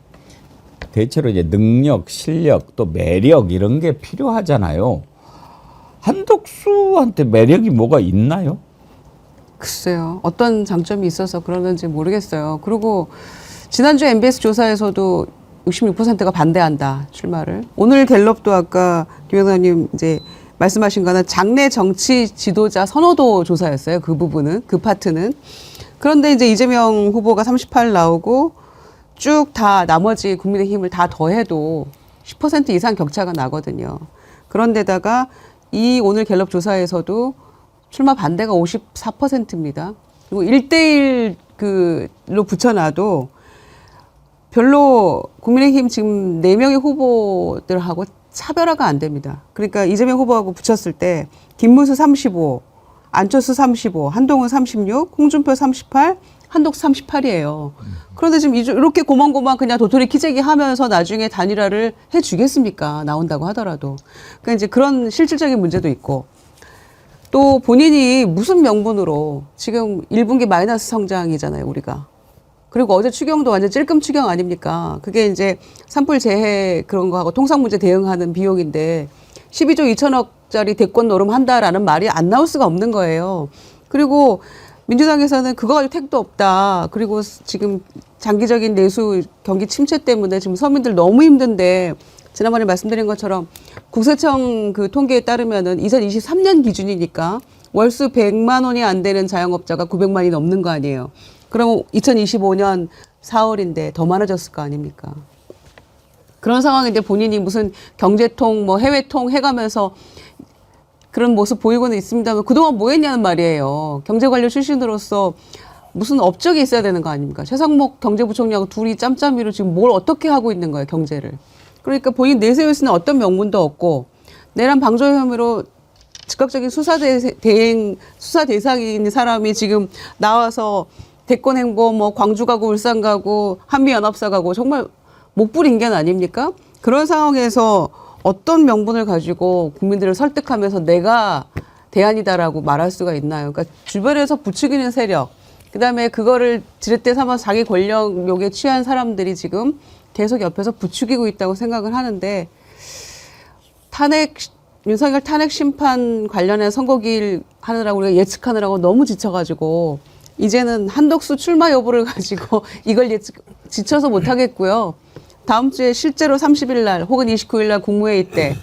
B: 대체로 이제 능력, 실력, 또 매력 이런 게 필요하잖아요. 한덕수한테 매력이 뭐가 있나요?
C: 글쎄요. 어떤 장점이 있어서 그러는지 모르겠어요. 그리고 지난주 MBS 조사에서도 66%가 반대한다, 출마를. 오늘 갤럽도 아까 김 의원님 이제 말씀하신 거는 장내 정치 지도자 선호도 조사였어요. 그 부분은, 그 파트는. 그런데 이제 이재명 후보가 38 나오고 쭉 다 나머지 국민의힘을 다 더해도 10% 이상 격차가 나거든요. 그런데다가 이 오늘 갤럽 조사에서도 출마 반대가 54%입니다. 그리고 1대1로 붙여놔도 별로 국민의힘 지금 4명의 후보들하고 차별화가 안 됩니다. 그러니까 이재명 후보하고 붙였을 때 김문수 35, 안철수 35, 한동훈 36, 홍준표 38, 한덕수 38이에요. 그런데 지금 이렇게 고만고만 그냥 도토리 키재기 하면서 나중에 단일화를 해주겠습니까? 나온다고 하더라도. 그러니까 이제 그런 실질적인 문제도 있고 또 본인이 무슨 명분으로 지금 1분기 마이너스 성장이잖아요, 우리가. 그리고 어제 추경도 완전 찔끔 추경 아닙니까? 그게 이제 산불 재해 그런 거하고 통상 문제 대응하는 비용인데 12조 2천억짜리 대권 노름한다라는 말이 안 나올 수가 없는 거예요. 그리고 민주당에서는 그거 가지고 택도 없다. 그리고 지금 장기적인 내수 경기 침체 때문에 지금 서민들 너무 힘든데 지난번에 말씀드린 것처럼 국세청 그 통계에 따르면은 2023년 기준이니까 월수 100만 원이 안 되는 자영업자가 900만이 넘는 거 아니에요. 그러면 2025년 4월인데 더 많아졌을 거 아닙니까? 그런 상황인데 본인이 무슨 경제통, 뭐 해외통 해가면서 그런 모습 보이고는 있습니다만 그동안 뭐 했냐는 말이에요. 경제관료 출신으로서 무슨 업적이 있어야 되는 거 아닙니까? 최상목 경제부총리하고 둘이 짬짬이로 지금 뭘 어떻게 하고 있는 거예요, 경제를. 그러니까 본인 내세울 수 있는 어떤 명분도 없고 내란 방조 혐의로 즉각적인 수사 대상인 사람이 지금 나와서 대권 행보, 뭐 광주 가고 울산 가고 한미연합사 가고 정말 목불인견 아닙니까? 그런 상황에서 어떤 명분을 가지고 국민들을 설득하면서 내가 대안이다라고 말할 수가 있나요? 그러니까 주변에서 부추기는 세력, 그다음에 그거를 지렛대 삼아서 자기 권력욕에 취한 사람들이 지금 계속 옆에서 부추기고 있다고 생각을 하는데 윤석열 탄핵 심판 관련해 선거기일 하느라고 우리가 예측하느라고 너무 지쳐가지고 이제는 한덕수 출마 여부를 가지고 이걸 지쳐서 못하겠고요. 다음 주에 실제로 30일 날 혹은 29일 날 국무회의 때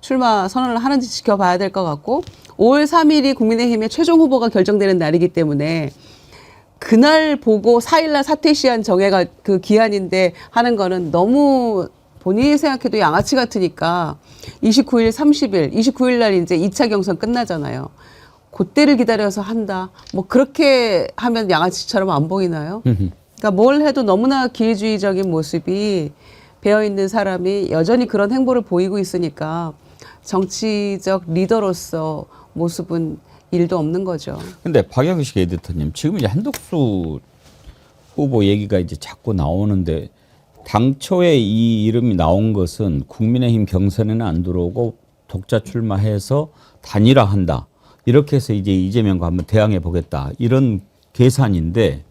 C: 출마 선언을 하는지 지켜봐야 될 것 같고 5월 3일이 국민의힘의 최종 후보가 결정되는 날이기 때문에 그날 보고 4일 날 사퇴 시한 정해가 그 기한인데 하는 거는 너무 본인이 생각해도 양아치 같으니까 29일, 30일, 29일 날 이제 2차 경선 끝나잖아요. 그때를 기다려서 한다. 뭐 그렇게 하면 양아치처럼 안 보이나요? 그러니까 뭘 해도 너무나 기회주의적인 모습이 배어있는 사람이 여전히 그런 행보를 보이고 있으니까 정치적 리더로서 모습은 일도 없는 거죠.
B: 근데 박영식 에디터님, 지금 이제 한덕수 후보 얘기가 이제 자꾸 나오는데 당초에 이 이름이 나온 것은 국민의힘 경선에는 안 들어오고 독자 출마해서 단일화한다. 이렇게 해서 이제 이재명과 한번 대항해 보겠다. 이런 계산인데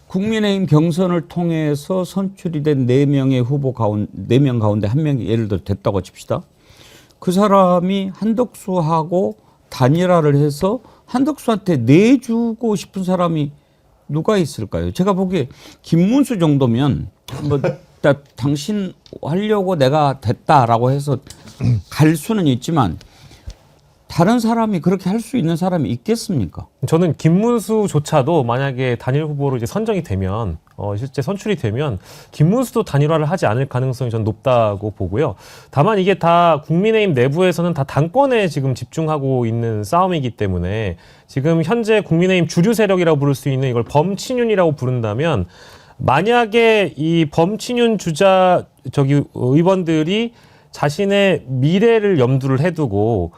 B: 국민의힘 경선을 통해서 선출이 된 4명의 후보 가운데 4명 가운데 1명이 예를 들어 됐다고 칩시다. 그 사람이 한덕수하고 단일화를 해서 한덕수한테 내주고 싶은 사람이 누가 있을까요? 제가 보기에 김문수 정도면 뭐 당신 하려고 내가 됐다라고 해서 갈 수는 있지만 다른 사람이 그렇게 할 수 있는 사람이 있겠습니까?
E: 저는 김문수조차도 만약에 단일 후보로 이제 선정이 되면 실제 선출이 되면 김문수도 단일화를 하지 않을 가능성이 전 높다고 보고요. 다만 이게 다 국민의힘 내부에서는 다 당권에 지금 집중하고 있는 싸움이기 때문에 지금 현재 국민의힘 주류 세력이라고 부를 수 있는 이걸 범친윤이라고 부른다면 만약에 이 범친윤 의원들이 자신의 미래를 염두를 해두고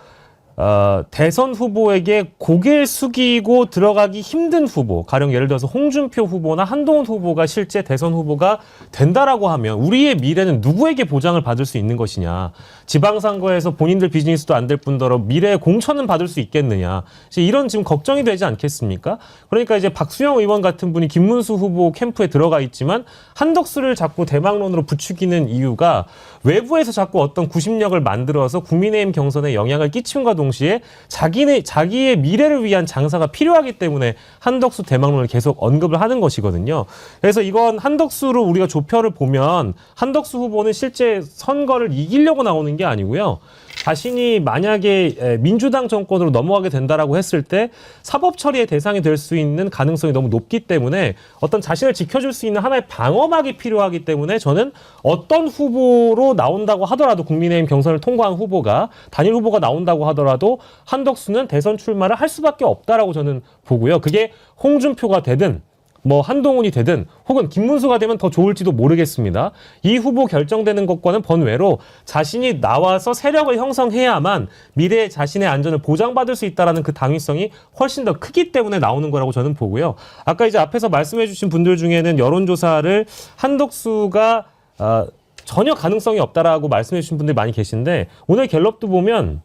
E: 대선 후보에게 고개를 숙이고 들어가기 힘든 후보, 가령 예를 들어서 홍준표 후보나 한동훈 후보가 실제 대선 후보가 된다라고 하면 우리의 미래는 누구에게 보장을 받을 수 있는 것이냐. 지방선거에서 본인들 비즈니스도 안 될 뿐더러 미래의 공천은 받을 수 있겠느냐. 이런 지금 걱정이 되지 않겠습니까? 그러니까 이제 박수영 의원 같은 분이 김문수 후보 캠프에 들어가 있지만 한덕수를 자꾸 대망론으로 부추기는 이유가 외부에서 자꾸 어떤 구심력을 만들어서 국민의힘 경선에 영향을 끼침과 동시에 자기의 미래를 위한 장사가 필요하기 때문에 한덕수 대망론을 계속 언급을 하는 것이거든요. 그래서 이건 한덕수로 우리가 조표를 보면 한덕수 후보는 실제 선거를 이기려고 나오는 게 아니고요. 자신이 만약에 민주당 정권으로 넘어가게 된다라고 했을 때 사법 처리의 대상이 될 수 있는 가능성이 너무 높기 때문에 어떤 자신을 지켜줄 수 있는 하나의 방어막이 필요하기 때문에 저는 어떤 후보로 나온다고 하더라도 국민의힘 경선을 통과한 후보가 단일 후보가 나온다고 하더라도 한덕수는 대선 출마를 할 수밖에 없다라고 저는 보고요. 그게 홍준표가 되든 뭐 한동훈이 되든 혹은 김문수가 되면 더 좋을지도 모르겠습니다. 이 후보 결정되는 것과는 번외로 자신이 나와서 세력을 형성해야만 미래의 자신의 안전을 보장받을 수 있다는 그 당위성이 훨씬 더 크기 때문에 나오는 거라고 저는 보고요. 아까 이제 앞에서 말씀해 주신 분들 중에는 여론조사를 한덕수가 전혀 가능성이 없다라고 말씀해 주신 분들이 많이 계신데 오늘 갤럽도 보면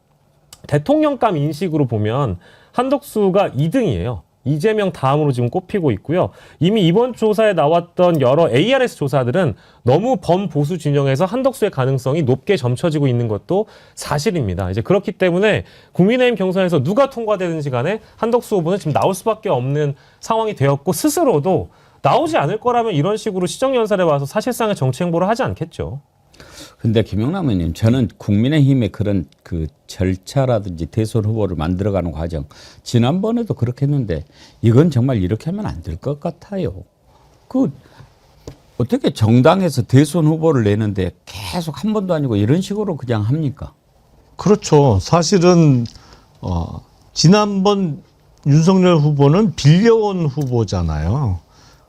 E: 대통령감 인식으로 보면 한덕수가 2등이에요. 이재명 다음으로 지금 꼽히고 있고요. 이미 이번 조사에 나왔던 여러 ARS 조사들은 너무 범보수 진영에서 한덕수의 가능성이 높게 점쳐지고 있는 것도 사실입니다. 이제 그렇기 때문에 국민의힘 경선에서 누가 통과되든지 간에 한덕수 후보는 지금 나올 수밖에 없는 상황이 되었고, 스스로도 나오지 않을 거라면 이런 식으로 시정연설에 와서 사실상의 정치 행보를 하지 않겠죠.
B: 근데 김영남 의원님, 저는 국민의힘의 그런 그 절차라든지 대선 후보를 만들어가는 과정, 지난번에도 그렇게 했는데 이건 정말 이렇게 하면 안 될 것 같아요. 그 어떻게 정당에서 대선 후보를 내는데 계속 한 번도 아니고 이런 식으로 그냥 합니까?
F: 그렇죠. 사실은 지난번 윤석열 후보는 빌려온 후보잖아요.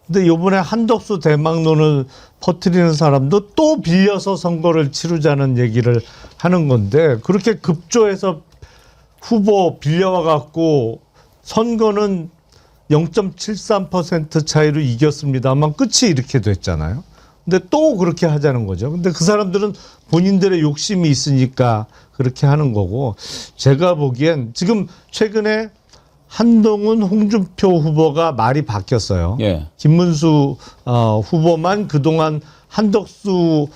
F: 근데 이번에 한덕수 대망론을 퍼뜨리는 사람도 또 빌려서 선거를 치르자는 얘기를 하는 건데, 그렇게 급조해서 후보 빌려와 갖고 선거는 0.73% 차이로 이겼습니다만 끝이 이렇게 됐잖아요. 근데 또 그렇게 하자는 거죠. 근데 그 사람들은 본인들의 욕심이 있으니까 그렇게 하는 거고, 제가 보기엔 지금 최근에 한동훈, 홍준표 후보가 말이 바뀌었어요.
B: 예.
F: 김문수 후보만 그동안 한덕수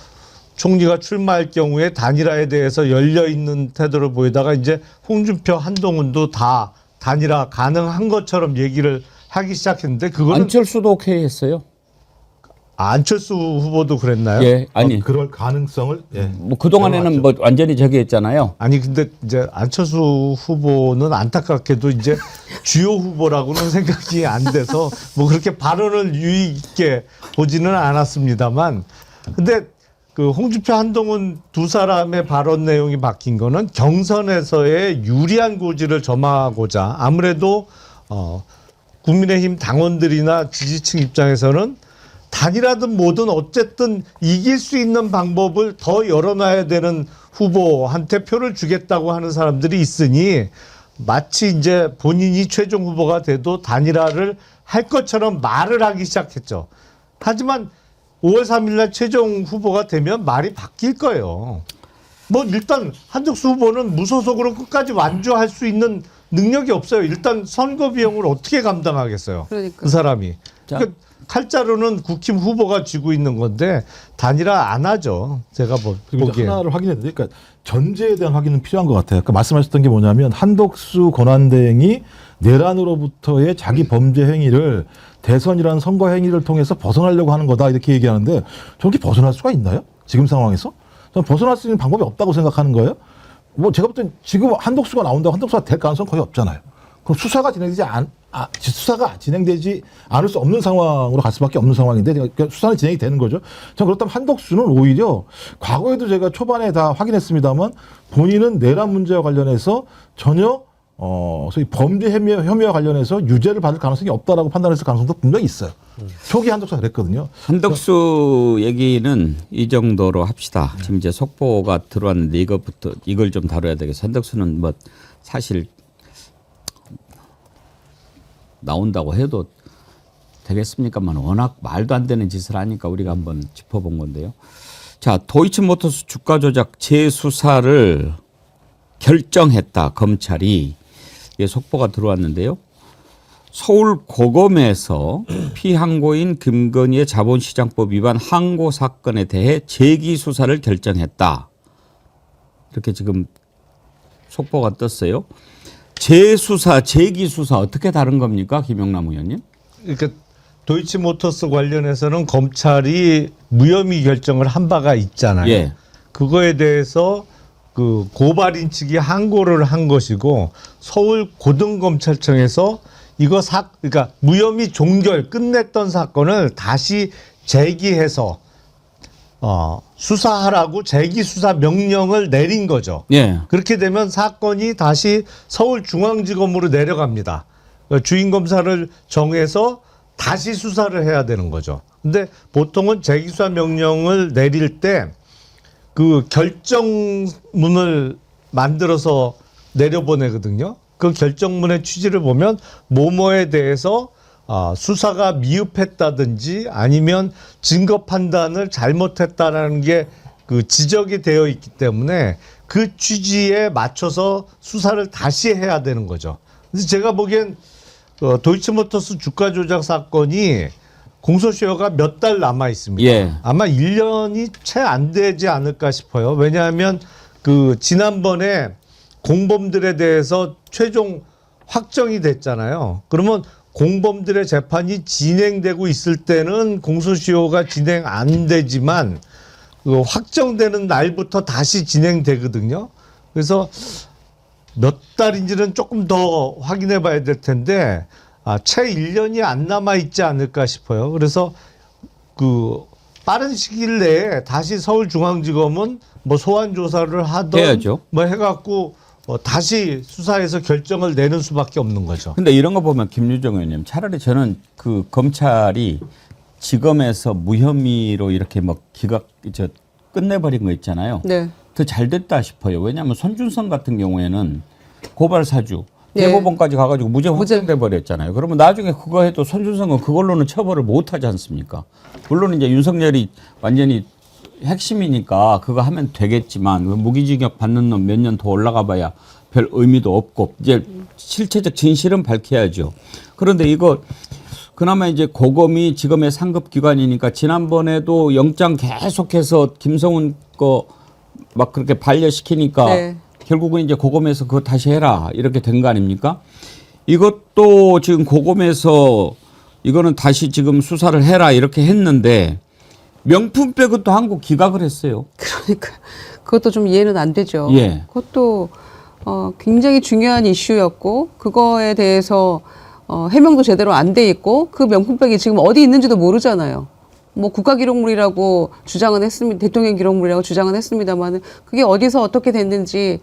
F: 총리가 출마할 경우에 단일화에 대해서 열려있는 태도를 보이다가 이제 홍준표, 한동훈도 다 단일화 가능한 것처럼 얘기를 하기 시작했는데, 그거는
B: 안철수도 오케이 했어요.
F: 안철수 후보도 그랬나요?
B: 예, 아니
D: 그럴 가능성을
B: 뭐 그동안에는 뭐 완전히 저기 했잖아요.
F: 아니 근데 이제 안철수 후보는 안타깝게도 이제 주요 후보라고는 생각이 안 돼서 뭐 그렇게 발언을 유의 있게 보지는 않았습니다만, 근데 그 홍준표, 한동훈 두 사람의 발언 내용이 바뀐 거는 경선에서의 유리한 고지를 점하고자, 아무래도 국민의힘 당원들이나 지지층 입장에서는 단이라든 뭐든 어쨌든 이길 수 있는 방법을 더 열어놔야 되는 후보한테 표를 주겠다고 하는 사람들이 있으니, 마치 이제 본인이 최종 후보가 돼도 단일화를 할 것처럼 말을 하기 시작했죠. 하지만 5월 3일 날 최종 후보가 되면 말이 바뀔 거예요. 뭐 일단 한덕수 후보는 무소속으로 끝까지 완주할 수 있는 능력이 없어요. 일단 선거 비용을 어떻게 감당하겠어요.
C: 그러니까.
F: 그 사람이. 그러니까 칼자루는 국힘 후보가 쥐고 있는 건데 단일화 안 하죠. 제가
D: 그리고 이제
F: 보기에.
D: 하나를 확인했는데, 그러니까 전제에 대한 확인은 필요한 것 같아요. 아까 말씀하셨던 게 뭐냐면, 한덕수 권한대행이 내란으로부터의 자기 범죄 행위를 대선이라는 선거 행위를 통해서 벗어나려고 하는 거다, 이렇게 얘기하는데, 저렇게 벗어날 수가 있나요? 지금 상황에서? 저는 벗어날 수 있는 방법이 없다고 생각하는 거예요. 뭐 제가 볼 땐 지금 한덕수가 나온다고 한덕수가 될 가능성은 거의 없잖아요. 그럼 수사가 진행되지 않을 수 없는 상황으로 갈 수밖에 없는 상황인데, 그러니까 수사는 진행이 되는 거죠. 전 그렇다면 한덕수는 오히려 과거에도 제가 초반에 다 확인했습니다만, 본인은 내란 문제와 관련해서 전혀 소위 범죄 혐의와 관련해서 유죄를 받을 가능성이 없다라고 판단했을 가능성도 분명히 있어요. 초기 한덕수가 그랬거든요.
B: 한덕수 얘기는 이 정도로 합시다. 지금 이제 속보가 들어왔는데 이걸 좀 다뤄야 되겠어. 한덕수는 뭐 사실 나온다고 해도 되겠습니까만 워낙 말도 안 되는 짓을 하니까 우리가 한번 짚어본 건데요. 자, 도이치모터스 주가 조작 재수사를 결정했다, 검찰이. 이게 속보가 들어왔는데요. 서울 고검에서 피항고인 김건희의 자본시장법 위반 항고 사건에 대해 재기 수사를 결정했다. 이렇게 지금 속보가 떴어요. 재수사, 재기수사 어떻게 다른 겁니까, 김영남 의원님?
F: 그러니까 도이치모터스 관련해서는 검찰이 무혐의 결정을 한 바가 있잖아요.
B: 예.
F: 그거에 대해서 그 고발인 측이 항고를 한 것이고, 서울 고등검찰청에서 이거 그러니까 무혐의 종결 끝냈던 사건을 다시 재기해서 수사하라고 재기 수사 명령을 내린 거죠.
B: 예.
F: 그렇게 되면 사건이 다시 서울중앙지검으로 내려갑니다. 주인 검사를 정해서 다시 수사를 해야 되는 거죠. 근데 보통은 재기수사 명령을 내릴 때 그 결정문을 만들어서 내려보내거든요. 그 결정문의 취지를 보면 뭐뭐에 대해서 수사가 미흡했다든지 아니면 증거 판단을 잘못했다라는 게 그 지적이 되어 있기 때문에 그 취지에 맞춰서 수사를 다시 해야 되는 거죠. 그래서 제가 보기엔 도이치모터스 주가 조작 사건이 공소시효가 몇 달 남아 있습니다.
B: 예.
F: 아마 1년이 채 안 되지 않을까 싶어요. 왜냐하면 그 지난번에 공범들에 대해서 최종 확정이 됐잖아요. 그러면 공범들의 재판이 진행되고 있을 때는 공소시효가 진행 안 되지만 그 확정되는 날부터 다시 진행되거든요. 그래서 몇 달인지는 조금 더 확인해 봐야 될 텐데 채 1년이 안 남아 있지 않을까 싶어요. 그래서 그 빠른 시일 내에 다시 서울중앙지검은 뭐 소환 조사를 하던
B: 해야죠.
F: 뭐 해갖고 다시 수사해서 결정을 내는 수밖에 없는 거죠.
B: 근데 이런 거 보면 김유정 의원님 차라리 저는 그 검찰이 지검에서 무혐의로 이렇게 뭐 끝내버린 거 있잖아요.
C: 네.
B: 더 잘 됐다 싶어요. 왜냐하면 손준성 같은 경우에는 고발 사주
C: 네.
B: 대법원까지 가가지고 무죄 확정돼 버렸잖아요. 그러면 나중에 그거 해도 손준성은 그걸로는 처벌을 못 하지 않습니까? 물론 이제 윤석열이 완전히 핵심이니까 그거 하면 되겠지만 무기징역 받는 놈 몇 년 더 올라가 봐야 별 의미도 없고 이제 실체적 진실은 밝혀야죠. 그런데 이거 그나마 이제 고검이 지금의 상급 기관이니까 지난번에도 영장 계속해서 김성훈 거 막 그렇게 반려시키니까
C: 네.
B: 결국은 이제 고검에서 그거 다시 해라 이렇게 된 거 아닙니까? 이것도 지금 고검에서 이거는 다시 지금 수사를 해라 이렇게 했는데 명품백은 또 한국 기각을 했어요.
C: 그러니까 그것도 좀 이해는 안 되죠.
B: 예.
C: 그것도 굉장히 중요한 이슈였고 그거에 대해서 해명도 제대로 안 돼 있고 그 명품백이 지금 어디 있는지도 모르잖아요. 뭐 국가기록물이라고 주장은 했습니다. 대통령 기록물이라고 주장은 했습니다만은 그게 어디서 어떻게 됐는지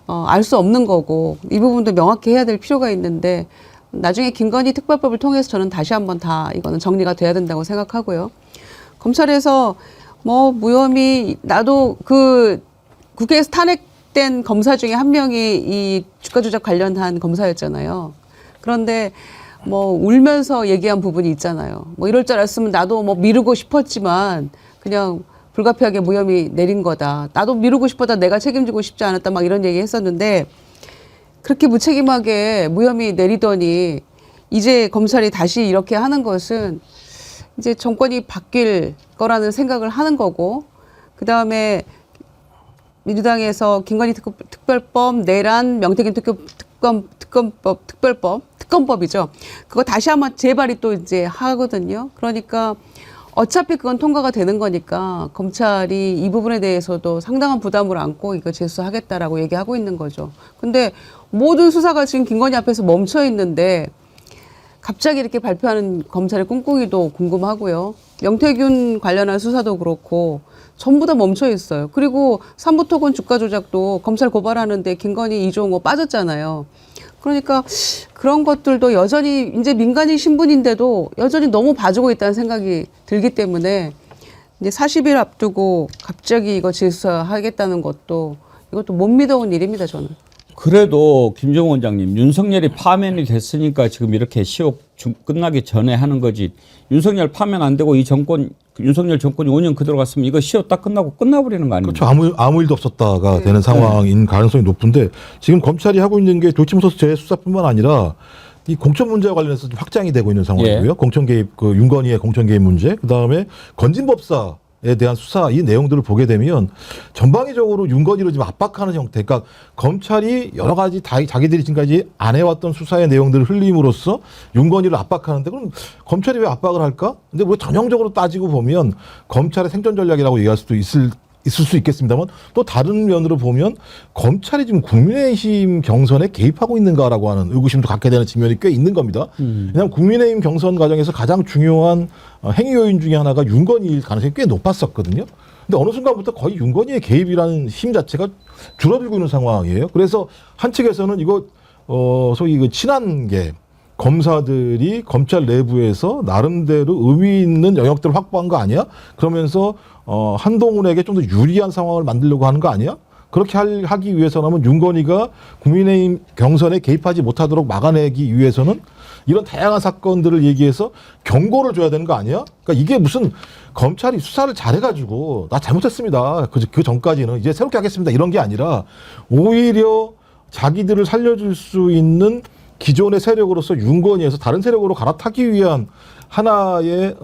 C: 알 수 없는 거고 이 부분도 명확히 해야 될 필요가 있는데 나중에 김건희 특별법을 통해서 저는 다시 한번 다 이거는 정리가 돼야 된다고 생각하고요. 검찰에서 뭐 무혐의 나도 그 국회에서 탄핵된 검사 중에 한 명이 이 주가 조작 관련한 검사였잖아요. 그런데 뭐 울면서 얘기한 부분이 있잖아요. 뭐 이럴 줄 알았으면 나도 뭐 미루고 싶었지만 그냥 불가피하게 무혐의 내린 거다. 나도 미루고 싶었다. 내가 책임지고 싶지 않았다. 막 이런 얘기 했었는데 그렇게 무책임하게 무혐의 내리더니 이제 검찰이 다시 이렇게 하는 것은 이제 정권이 바뀔 거라는 생각을 하는 거고 그다음에 민주당에서 김건희 특별법, 내란, 명태균 특검법이죠. 그거 다시 한번 재발이 또 이제 하거든요. 그러니까 어차피 그건 통과가 되는 거니까 검찰이 이 부분에 대해서도 상당한 부담을 안고 이거 재수하겠다라고 얘기하고 있는 거죠. 근데 모든 수사가 지금 김건희 앞에서 멈춰 있는데 갑자기 이렇게 발표하는 검찰의 꿍꿍이도 궁금하고요. 명태균 관련한 수사도 그렇고 전부 다 멈춰 있어요. 그리고 삼부토건 주가 조작도 검찰 고발하는데 김건희, 이종호 빠졌잖아요. 그러니까 그런 것들도 여전히 이제 민간인 신분인데도 여전히 너무 봐주고 있다는 생각이 들기 때문에 이제 40일 앞두고 갑자기 이거 재수사하겠다는 것도 이것도 못 믿어온 일입니다, 저는.
B: 그래도 김정은 원장님 윤석열이 파면이 됐으니까 지금 이렇게 시효 끝나기 전에 하는 거지. 윤석열 파면 안 되고 이 정권 윤석열 정권이 5년 그대로 갔으면 이거 시효 딱 끝나고 끝나버리는 거 아닙니까?
D: 그렇죠. 아무 일도 없었다가 되는 상황인 가능성이 높은데 지금 검찰이 하고 있는 게 도이치모터스 재수사뿐만 아니라 이 공천 문제와 관련해서 좀 확장이 되고 있는 상황이고요. 공천 개입, 그 윤건희의 공천 개입 문제, 그 다음에 건진법사에 대한 수사 이 내용들을 보게 되면 전방위적으로 윤건희를 지금 압박하는 형태. 그러니까 검찰이 여러 가지 자기들이 지금까지 안 해왔던 수사의 내용들을 흘림으로써 윤건희를 압박하는데 그럼 검찰이 왜 압박을 할까? 근데 뭐 전형적으로 따지고 보면 검찰의 생존 전략이라고 얘기할 수도 있을 수 있겠습니다만 또 다른 면으로 보면 검찰이 지금 국민의힘 경선에 개입하고 있는가라고 하는 의구심도 갖게 되는 측면이 꽤 있는 겁니다. 왜냐하면 국민의힘 경선 과정에서 가장 중요한 행위 요인 중에 하나가 윤건희일 가능성이 꽤 높았었거든요. 근데 어느 순간부터 거의 윤건희의 개입이라는 힘 자체가 줄어들고 있는 상황이에요. 그래서 한 측에서는 이거 소위 그 친한계 검사들이 검찰 내부에서 나름대로 의미 있는 영역들을 확보한 거 아니야? 그러면서 한동훈에게 좀 더 유리한 상황을 만들려고 하는 거 아니야? 그렇게 하기 위해서는 윤건희가 국민의힘 경선에 개입하지 못하도록 막아내기 위해서는 이런 다양한 사건들을 얘기해서 경고를 줘야 되는 거 아니야? 그러니까 이게 무슨 검찰이 수사를 잘해가지고 나 잘못했습니다. 그 전까지는 이제 새롭게 하겠습니다. 이런 게 아니라 오히려 자기들을 살려줄 수 있는 기존의 세력으로서 윤건이에서 다른 세력으로 갈아타기 위한 하나의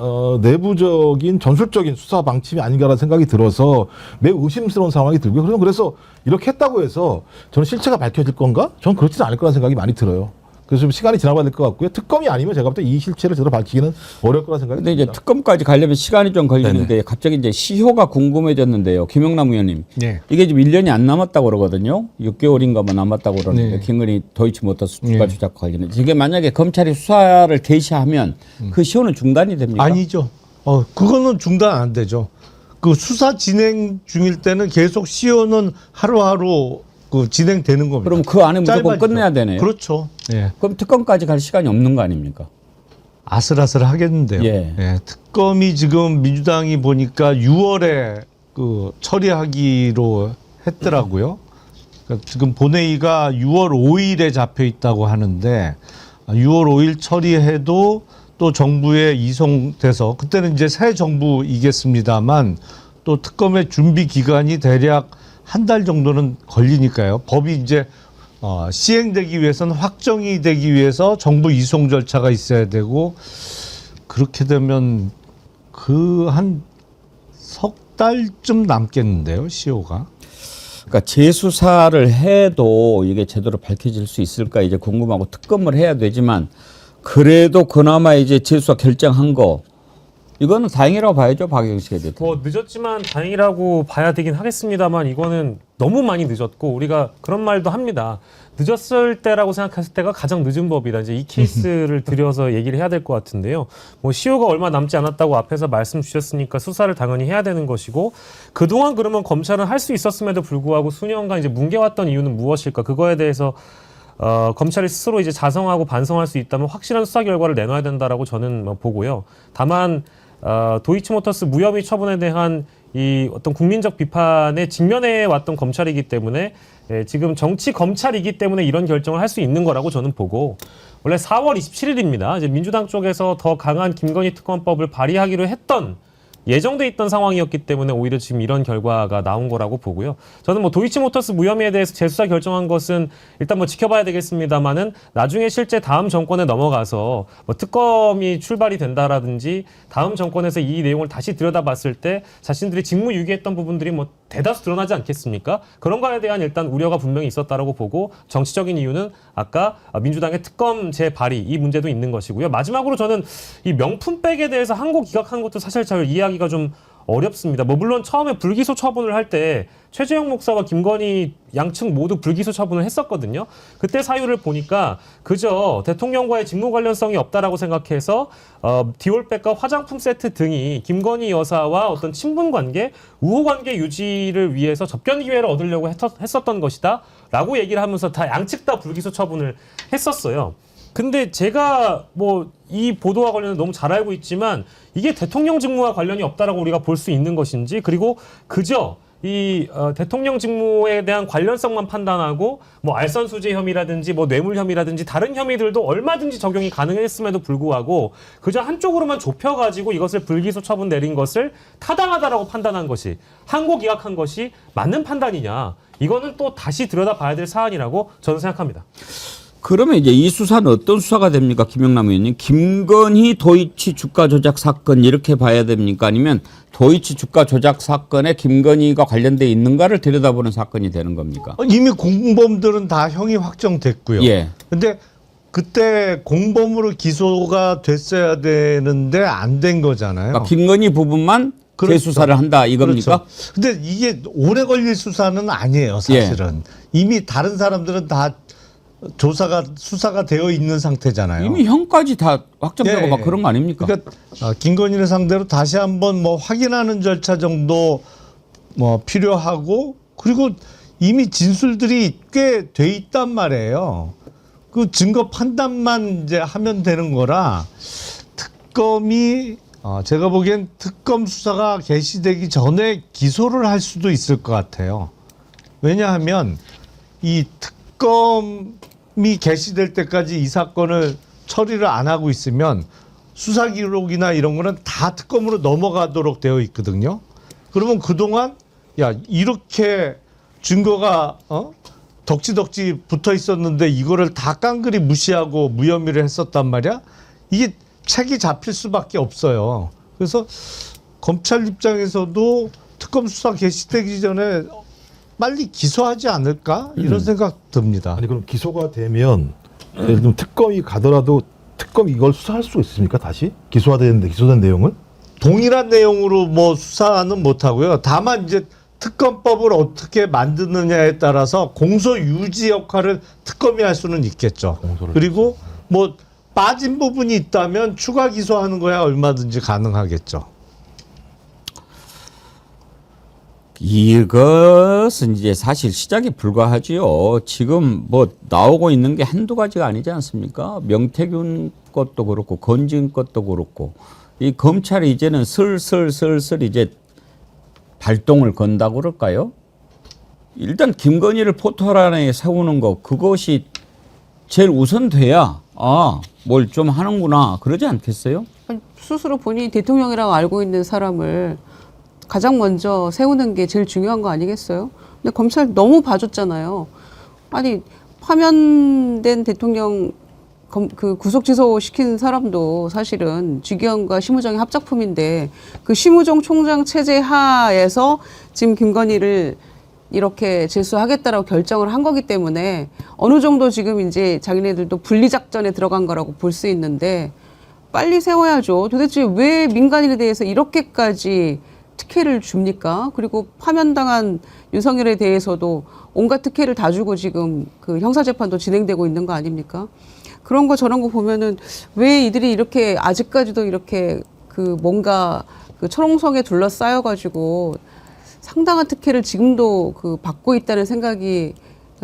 D: 내부적인 전술적인 수사 방침이 아닌가라는 생각이 들어서 매우 의심스러운 상황이 들고요. 그래서 이렇게 했다고 해서 저는 실체가 밝혀질 건가? 저는 그렇지는 않을 거라는 생각이 많이 들어요. 그래서 좀 시간이 지나봐야 될 것 같고요. 특검이 아니면 제가 볼 때 이 실체를 제대로 밝히기는 어려울 거라 생각이
B: 근데
D: 듭니다.
B: 이제 특검까지 가려면 시간이 좀 걸리는데 갑자기 이제 시효가 궁금해졌는데요. 김영남 의원님.
F: 네.
B: 이게 지금 1년이 안 남았다고 그러거든요. 6개월인가만 남았다고 그러는데 김건희 도이치모터스 주가 조작 관련해서 이게 만약에 검찰이 수사를 개시하면 그 시효는 중단이 됩니까?
F: 아니죠. 그거는 중단 안 되죠. 그 수사 진행 중일 때는 계속 시효는 하루하루 그 진행되는 겁니다.
B: 그럼 그 안에 무조건
F: 짧아지죠.
B: 끝내야 되네요.
F: 그렇죠. 예.
B: 그럼 특검까지 갈 시간이 없는 거 아닙니까?
F: 아슬아슬 하겠는데요.
B: 예.
F: 특검이 지금 민주당이 보니까 6월에 그 처리하기로 했더라고요. 그러니까 지금 본회의가 6월 5일에 잡혀 있다고 하는데 6월 5일 처리해도 또 정부에 이송돼서 그때는 이제 새 정부이겠습니다만 또 특검의 준비 기간이 대략 한 달 정도는 걸리니까요. 법이 이제 시행되기 위해서는 확정이 되기 위해서 정부 이송 절차가 있어야 되고 그렇게 되면 그 한 석 달쯤 남겠는데요, 시효가.
B: 그러니까 재수사를 해도 이게 제대로 밝혀질 수 있을까 이제 궁금하고 특검을 해야 되지만 그래도 그나마 이제 재수사 결정한 거 이거는 다행이라고 봐야죠, 박영식 대통령.
E: 뭐 늦었지만 다행이라고 봐야 되긴 하겠습니다만 이거는 너무 많이 늦었고 우리가 그런 말도 합니다. 늦었을 때라고 생각했을 때가 가장 늦은 법이다. 이제 이 케이스를 들여서 얘기를 해야 될 것 같은데요. 뭐 시효가 얼마 남지 않았다고 앞에서 말씀 주셨으니까 수사를 당연히 해야 되는 것이고 그동안 그러면 검찰은 할 수 있었음에도 불구하고 수년간 이제 뭉개왔던 이유는 무엇일까? 그거에 대해서 검찰이 스스로 이제 자성하고 반성할 수 있다면 확실한 수사 결과를 내놔야 된다라고 저는 보고요. 다만 도이치모터스 무혐의 처분에 대한 이 어떤 국민적 비판에 직면해 왔던 검찰이기 때문에 지금 정치 검찰이기 때문에 이런 결정을 할 수 있는 거라고 저는 보고 원래 4월 27일입니다. 이제 민주당 쪽에서 더 강한 김건희 특검법을 발의하기로 했던 예정돼 있던 상황이었기 때문에 오히려 지금 이런 결과가 나온 거라고 보고요. 저는 뭐 도이치모터스 무혐의에 대해서 재수사 결정한 것은 일단 뭐 지켜봐야 되겠습니다만은 나중에 실제 다음 정권에 넘어가서 뭐 특검이 출발이 된다라든지 다음 정권에서 이 내용을 다시 들여다봤을 때 자신들이 직무유기했던 부분들이 뭐 대다수 드러나지 않겠습니까? 그런 거에 대한 일단 우려가 분명히 있었다라고 보고 정치적인 이유는 아까 민주당의 특검 재발의 이 문제도 있는 것이고요. 마지막으로 저는 이 명품백에 대해서 항고 기각한 것도 사실 잘 이해하기가 좀 어렵습니다. 뭐 물론 처음에 불기소 처분을 할 때 최재형 목사와 김건희 양측 모두 불기소 처분을 했었거든요. 그때 사유를 보니까 그저 대통령과의 직무 관련성이 없다라고 생각해서 디올백과 화장품 세트 등이 김건희 여사와 어떤 친분 관계, 우호 관계 유지를 위해서 접견 기회를 얻으려고 했었던 것이다 라고 얘기를 하면서 다 양측 다 불기소 처분을 했었어요. 근데 제가 뭐 이 보도와 관련해서 너무 잘 알고 있지만 이게 대통령 직무와 관련이 없다라고 우리가 볼 수 있는 것인지 그리고 그저 이 대통령 직무에 대한 관련성만 판단하고 뭐 알선수재 혐의라든지 뭐 뇌물 혐의라든지 다른 혐의들도 얼마든지 적용이 가능했음에도 불구하고 그저 한쪽으로만 좁혀가지고 이것을 불기소 처분 내린 것을 타당하다라고 판단한 것이 항고 기각한 것이 맞는 판단이냐 이거는 또 다시 들여다봐야 될 사안이라고 저는 생각합니다.
B: 그러면 이제 이 수사는 어떤 수사가 됩니까, 김영남 의원님? 김건희 도이치 주가 조작 사건 이렇게 봐야 됩니까? 아니면 도이치 주가 조작 사건에 김건희가 관련돼 있는가를 들여다보는 사건이 되는 겁니까?
F: 이미 공범들은 다 형이 확정됐고요.
B: 예.
F: 근데 그때 공범으로 기소가 됐어야 되는데 안 된 거잖아요.
B: 그러니까 김건희 부분만
F: 그렇죠.
B: 재수사를 한다 이겁니까?
F: 그렇죠. 근데 이게 오래 걸릴 수사는 아니에요, 사실은. 이미 다른 사람들은 다 수사가 되어 있는 상태잖아요.
B: 이미 형까지 다 확정되고 막 그런 거 아닙니까?
F: 그러니까 김건희를 상대로 다시 한번 뭐 확인하는 절차 정도 뭐 필요하고 그리고 이미 진술들이 꽤 돼 있단 말이에요. 그 증거 판단만 이제 하면 되는 거라 특검이 제가 보기엔 특검 수사가 개시되기 전에 기소를 할 수도 있을 것 같아요. 왜냐하면 이 특검이 개시될 때까지 이 사건을 처리를 안 하고 있으면 수사 기록이나 이런 거는 다 특검으로 넘어가도록 되어 있거든요. 그러면 그동안 야 이렇게 증거가 덕지덕지 붙어 있었는데 이거를 다 깡그리 무시하고 무혐의를 했었단 말이야. 이게 책이 잡힐 수밖에 없어요. 그래서 검찰 입장에서도 특검 수사 개시되기 전에 빨리 기소하지 않을까 이런 생각 듭니다.
D: 아니 그럼 기소가 되면 예를 들면 특검이 가더라도 특검이 이걸 수사할 수 있습니까? 다시 기소된 내용을?
F: 동일한 내용으로 뭐 수사는 못 하고요. 다만 이제 특검법을 어떻게 만드느냐에 따라서 공소 유지 역할을 특검이 할 수는 있겠죠. 그리고 뭐 빠진 부분이 있다면 추가 기소하는 거야 얼마든지 가능하겠죠.
B: 이것은 이제 사실 시작에 불과하지요. 지금 뭐 나오고 있는 게 한두 가지가 아니지 않습니까? 명태균 것도 그렇고 건진 것도 그렇고 이 검찰이 이제는 슬슬 이제 발동을 건다고 그럴까요? 일단 김건희를 포털안에 세우는 거 그것이 제일 우선돼야 뭘 좀 하는구나 그러지 않겠어요?
C: 아니, 스스로 본인이 대통령이라고 알고 있는 사람을 가장 먼저 세우는 게 제일 중요한 거 아니겠어요? 근데 검찰 너무 봐줬잖아요. 아니 파면된 대통령 그 구속 취소 시킨 사람도 사실은 주기현과 심우정의 합작품인데 그 심우정 총장 체제 하에서 지금 김건희를 이렇게 제수하겠다라고 결정을 한 거기 때문에 어느 정도 지금 이제 자기네들도 분리 작전에 들어간 거라고 볼 수 있는데 빨리 세워야죠. 도대체 왜 민간인에 대해서 이렇게까지 특혜를 줍니까? 그리고 파면당한 윤석열에 대해서도 온갖 특혜를 다 주고 지금 그 형사재판도 진행되고 있는 거 아닙니까? 그런 거 저런 거 보면은 왜 이들이 이렇게 아직까지도 이렇게 그 뭔가 그 초롱성에 둘러싸여가지고 상당한 특혜를 지금도 그 받고 있다는 생각이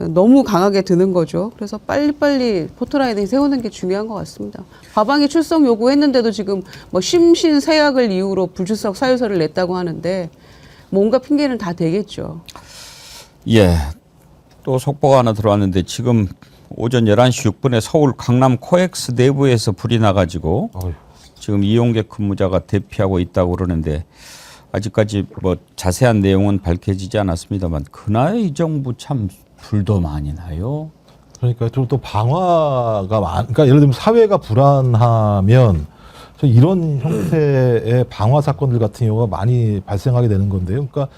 C: 너무 강하게 드는 거죠. 그래서 빨리빨리 포털아이디 세우는 게 중요한 것 같습니다. 과방위 출석 요구했는데도 지금 뭐 심신세약을 이유로 불출석 사유서를 냈다고 하는데 뭔가 핑계는 다 되겠죠.
B: 예. 또 속보가 하나 들어왔는데 지금 오전 11시 6분에 서울 강남 코엑스 내부에서 불이 나가지고 지금 이용객 근무자가 대피하고 있다고 그러는데 아직까지 뭐 자세한 내용은 밝혀지지 않았습니다만 그날 이 정부 참 불도 많이 나요.
D: 그러니까 좀 또 방화가 그러니까 예를 들면 사회가 불안하면 이런 형태의 방화 사건들 같은 경우가 많이 발생하게 되는 건데요. 그러니까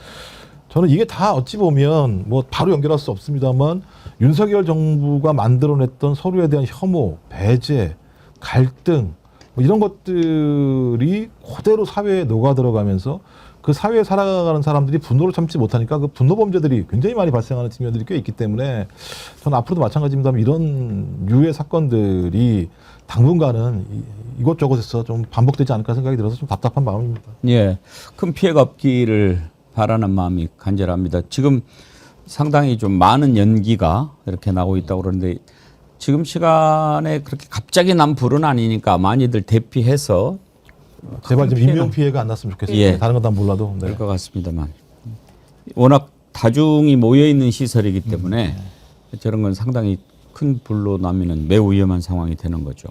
D: 저는 이게 다 어찌 보면 뭐 바로 연결할 수 없습니다만 윤석열 정부가 만들어냈던 서로에 대한 혐오, 배제, 갈등 뭐 이런 것들이 그대로 사회에 녹아 들어가면서 그 사회에 살아가는 사람들이 분노를 참지 못하니까 그 분노 범죄들이 굉장히 많이 발생하는 측면들이 꽤 있기 때문에 저는 앞으로도 마찬가지입니다만 이런 유의 사건들이 당분간은 이곳저곳에서 좀 반복되지 않을까 생각이 들어서 좀 답답한 마음입니다.
B: 예. 큰 피해가 없기를 바라는 마음이 간절합니다. 지금 상당히 좀 많은 연기가 이렇게 나오고 있다고 그러는데 지금 시간에 그렇게 갑자기 난 불은 아니니까 많이들 대피해서
D: 제발 좀 인명 피해가 안 났으면 좋겠어요.
B: 예.
D: 다른 건 다 몰라도. 네.
B: 될 것 같습니다만 워낙 다중이 모여 있는 시설이기 때문에 저런 건 상당히 큰 불로 나면은 매우 위험한 상황이 되는 거죠.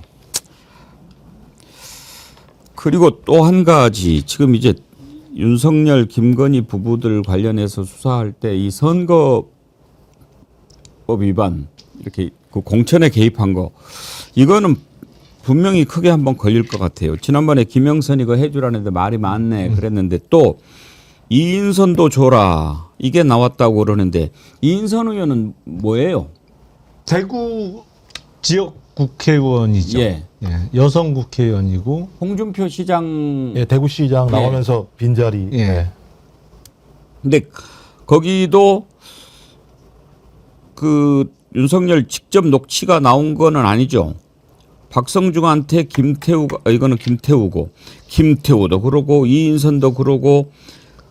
B: 그리고 또 한 가지 지금 이제 윤석열, 김건희 부부들 관련해서 수사할 때 이 선거법 위반 이렇게 그 공천에 개입한 거 이거는 분명히 크게 한번 걸릴 것 같아요. 지난번에 김영선 이거 해주라는데 말이 많네 그랬는데 또 이인선도 줘라 이게 나왔다고 그러는데 이인선 의원은 뭐예요?
F: 대구 지역 국회의원이죠.
B: 예.
F: 예, 여성 국회의원이고
B: 홍준표 시장
D: 예, 대구시장 나오면서 빈자리.
F: 예.
D: 네.
B: 근데 거기도 그 윤석열 직접 녹취가 나온 거는 아니죠. 박성중한테 김태우가 이거는 김태우고 김태우도 그러고 이인선도 그러고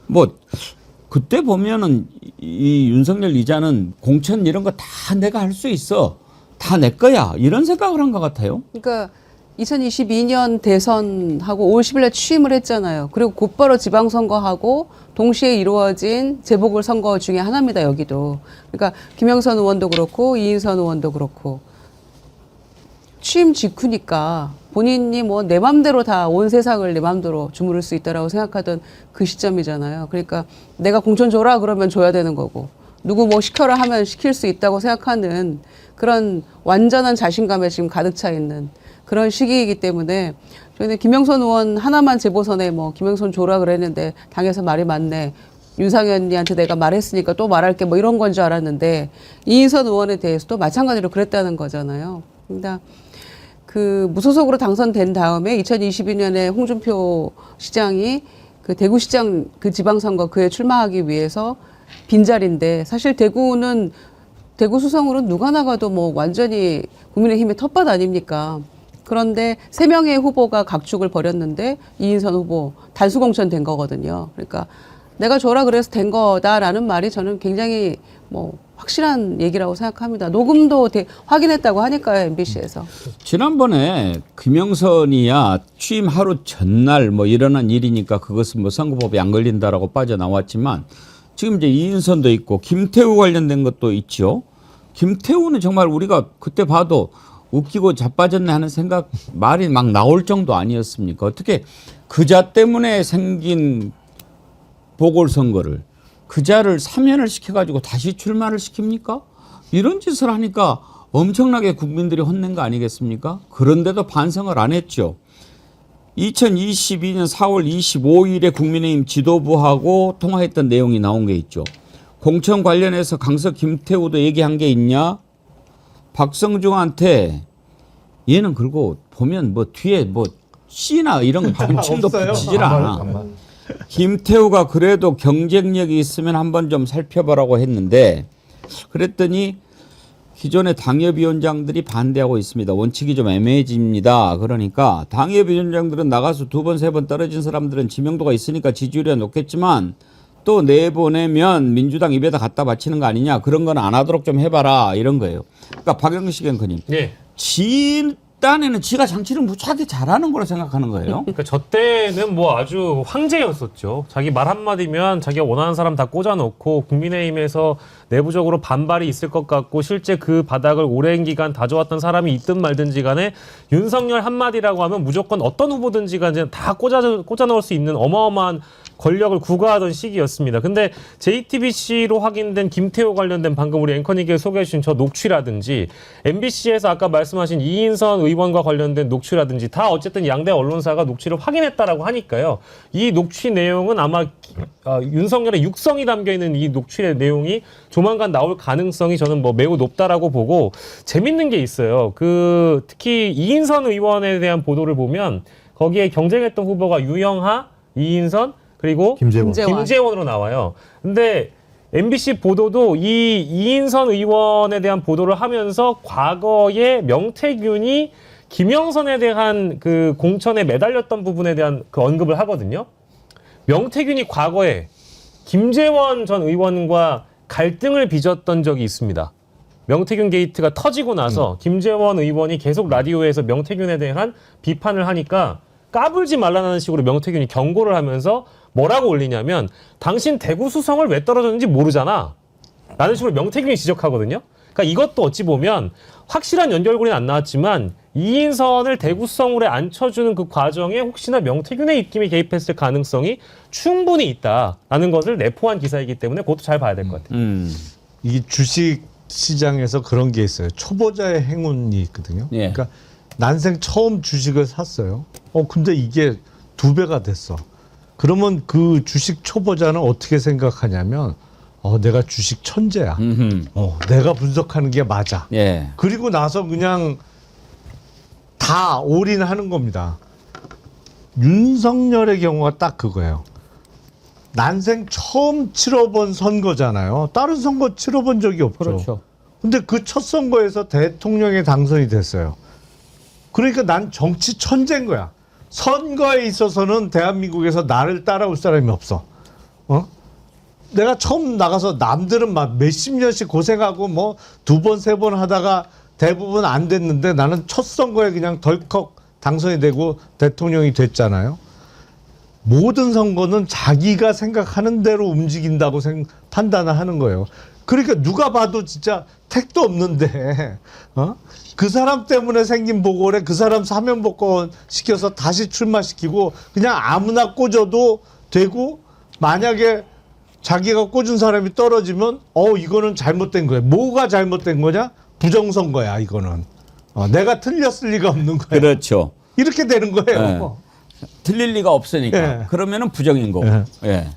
B: 뭐 그때 보면은 이 윤석열 이자는 공천 이런 거 다 내가 할 수 있어. 다 내 거야. 이런 생각을 한 것 같아요.
C: 그러니까 2022년 대선하고 5월 10일에 취임을 했잖아요. 그리고 곧바로 지방선거하고 동시에 이루어진 재보궐선거 중에 하나입니다. 여기도. 그러니까 김영선 의원도 그렇고 이인선 의원도 그렇고 취임 직후니까 본인이 뭐 내 맘대로 다 온 세상을 내 맘대로 주무를 수 있다라고 생각하던 그 시점이잖아요. 그러니까 내가 공천 줘라 그러면 줘야 되는 거고 누구 뭐 시켜라 하면 시킬 수 있다고 생각하는 그런 완전한 자신감에 지금 가득 차 있는 그런 시기이기 때문에 저희는 김영선 의원 하나만 재보선에 뭐 김영선 줘라 그랬는데 당에서 말이 많네. 윤상현이한테 내가 말했으니까 또 말할게 뭐 이런 건 줄 알았는데 이인선 의원에 대해서도 마찬가지로 그랬다는 거잖아요. 그러니까 그 무소속으로 당선된 다음에 2022년에 홍준표 시장이 그 대구시장 그 지방선거 그에 출마하기 위해서 빈자리인데 사실 대구 수성으로는 누가 나가도 뭐 완전히 국민의힘의 텃밭 아닙니까? 그런데 3명의 후보가 각축을 벌였는데 이인선 후보 단수공천 된 거거든요. 그러니까 내가 줘라 그래서 된 거다라는 말이 저는 굉장히 뭐 확실한 얘기라고 생각합니다. 녹음도 확인했다고 하니까요, MBC에서.
B: 지난번에 김영선이야 취임 하루 전날 뭐 일어난 일이니까 그것은 뭐 선거법에 안 걸린다라고 빠져나왔지만 지금 이제 이인선도 있고 김태우 관련된 것도 있죠. 김태우는 정말 우리가 그때 봐도 웃기고 자빠졌네 하는 생각 말이 막 나올 정도 아니었습니까? 어떻게 그자 때문에 생긴 보궐선거를 그자를 사면을 시켜가지고 다시 출마를 시킵니까? 이런 짓을 하니까 엄청나게 국민들이 혼낸 거 아니겠습니까? 그런데도 반성을 안 했죠. 2022년 4월 25일에 국민의힘 지도부하고 통화했던 내용이 나온 게 있죠. 공천 관련해서 강서 김태우도 얘기한 게 있냐? 박성중한테 얘는 그리고 보면 뭐 뒤에 뭐 C나 이런 방침도 붙이질 않아. 김태우가 그래도 경쟁력이 있으면 한번 좀 살펴보라고 했는데 그랬더니 기존의 당협위원장들이 반대하고 있습니다. 원칙이 좀 애매해집니다. 그러니까 당협위원장들은 나가서 2번, 3번 떨어진 사람들은 지명도가 있으니까 지지율이 높겠지만 또 내보내면 민주당 입에다 갖다 바치는 거 아니냐. 그런 건 안 하도록 좀 해봐라. 이런 거예요. 그러니까 박영식 앵커님.
E: 네.
B: 지 딴에는 지가 장치를 무지하게 잘하는 거로 생각하는 거예요.
E: 그러니까 저 때는 뭐 아주 황제였었죠. 자기 말 한마디면 자기가 원하는 사람 다 꽂아놓고 국민의힘에서 내부적으로 반발이 있을 것 같고 실제 그 바닥을 오랜 기간 다져왔던 사람이 있든 말든지 간에 윤석열 한마디라고 하면 무조건 어떤 후보든지 간에 다 꽂아넣을 수 있는 어마어마한 권력을 구가하던 시기였습니다. 근데 JTBC로 확인된 김태호 관련된 방금 우리 앵커님께 소개해 주신 저 녹취라든지 MBC에서 아까 말씀하신 이인선 의원과 관련된 녹취라든지 다 어쨌든 양대 언론사가 녹취를 확인했다라고 하니까요. 이 녹취 내용은 아마 윤석열의 육성이 담겨있는 이 녹취의 내용이 조만간 나올 가능성이 저는 뭐 매우 높다라고 보고 재밌는 게 있어요. 그 특히 이인선 의원에 대한 보도를 보면 거기에 경쟁했던 후보가 유영하, 이인선 그리고 김재원으로 나와요. 근데 MBC 보도도 이 이인선 의원에 대한 보도를 하면서 과거에 명태균이 김영선에 대한 그 공천에 매달렸던 부분에 대한 그 언급을 하거든요. 명태균이 과거에 김재원 전 의원과 갈등을 빚었던 적이 있습니다. 명태균 게이트가 터지고 나서 김재원 의원이 계속 라디오에서 명태균에 대한 비판을 하니까 까불지 말라는 식으로 명태균이 경고를 하면서 뭐라고 올리냐면 당신 대구 수성을 왜 떨어졌는지 모르잖아 라는 식으로 명태균이 지적하거든요. 그러니까 이것도 어찌 보면 확실한 연결고리는 안 나왔지만 이인선을 대구 수성으로 앉혀주는 그 과정에 혹시나 명태균의 입김이 개입했을 가능성이 충분히 있다라는 것을 내포한 기사이기 때문에 그것도 잘 봐야 될 것 같아요.
F: 이 주식 시장에서 그런 게 있어요. 초보자의 행운이 있거든요.
B: 예.
F: 그러니까 난생 처음 주식을 샀어요. 근데 이게 2배가 됐어. 그러면 그 주식 초보자는 어떻게 생각하냐면 내가 주식 천재야. 내가 분석하는 게 맞아.
B: 예.
F: 그리고 나서 그냥 다 올인하는 겁니다. 윤석열의 경우가 딱 그거예요. 난생 처음 치러본 선거잖아요. 다른 선거 치러본 적이 없죠.
B: 그렇죠.
F: 근데 그 첫 선거에서 대통령에 당선이 됐어요. 그러니까 난 정치 천재인 거야. 선거에 있어서는 대한민국에서 나를 따라올 사람이 없어. 내가 처음 나가서 남들은 막 몇십 년씩 고생하고 뭐 2번, 3번 하다가 대부분 안 됐는데 나는 첫 선거에 그냥 덜컥 당선이 되고 대통령이 됐잖아요. 모든 선거는 자기가 생각하는 대로 움직인다고 판단을 하는 거예요. 그러니까 누가 봐도 진짜 택도 없는데 그 사람 때문에 생긴 보궐에 그 사람 사면 복권 시켜서 다시 출마시키고 그냥 아무나 꽂아도 되고 만약에 자기가 꽂은 사람이 떨어지면 이거는 잘못된 거야. 뭐가 잘못된 거냐? 부정선거야 이거는. 내가 틀렸을 리가 없는 거야.
B: 그렇죠.
F: 이렇게 되는 거예요.
B: 틀릴 리가 없으니까.
F: 예.
B: 그러면은 부정인 거고.
F: 예.
B: 예.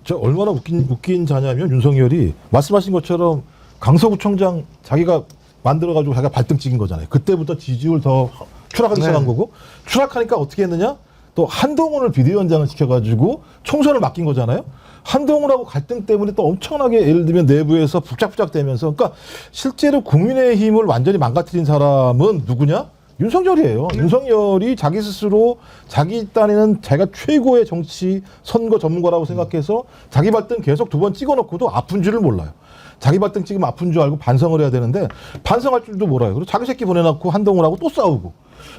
D: 저 얼마나 웃긴 자냐면 윤석열이 말씀하신 것처럼 강서구청장 자기가 만들어가지고 자기가 발등 찍은 거잖아요. 그때부터 지지율 더 추락하기
F: 네.
D: 시작한 거고 추락하니까 어떻게 했느냐? 또 한동훈을 비대위원장을 시켜가지고 총선을 맡긴 거잖아요. 한동훈하고 갈등 때문에 또 엄청나게 예를 들면 내부에서 북적북적대면서 그러니까 실제로 국민의힘을 완전히 망가뜨린 사람은 누구냐? 윤석열이에요. 윤석열이 자기 스스로 자기 딴에는 자기가 최고의 정치 선거 전문가라고 생각해서 자기 발등 계속 2번 찍어놓고도 아픈 줄을 몰라요. 자기 발등 찍으면 아픈 줄 알고 반성을 해야 되는데 반성할 줄도 몰라요. 그리고 자기 새끼 보내놓고 한동훈하고 또 싸우고.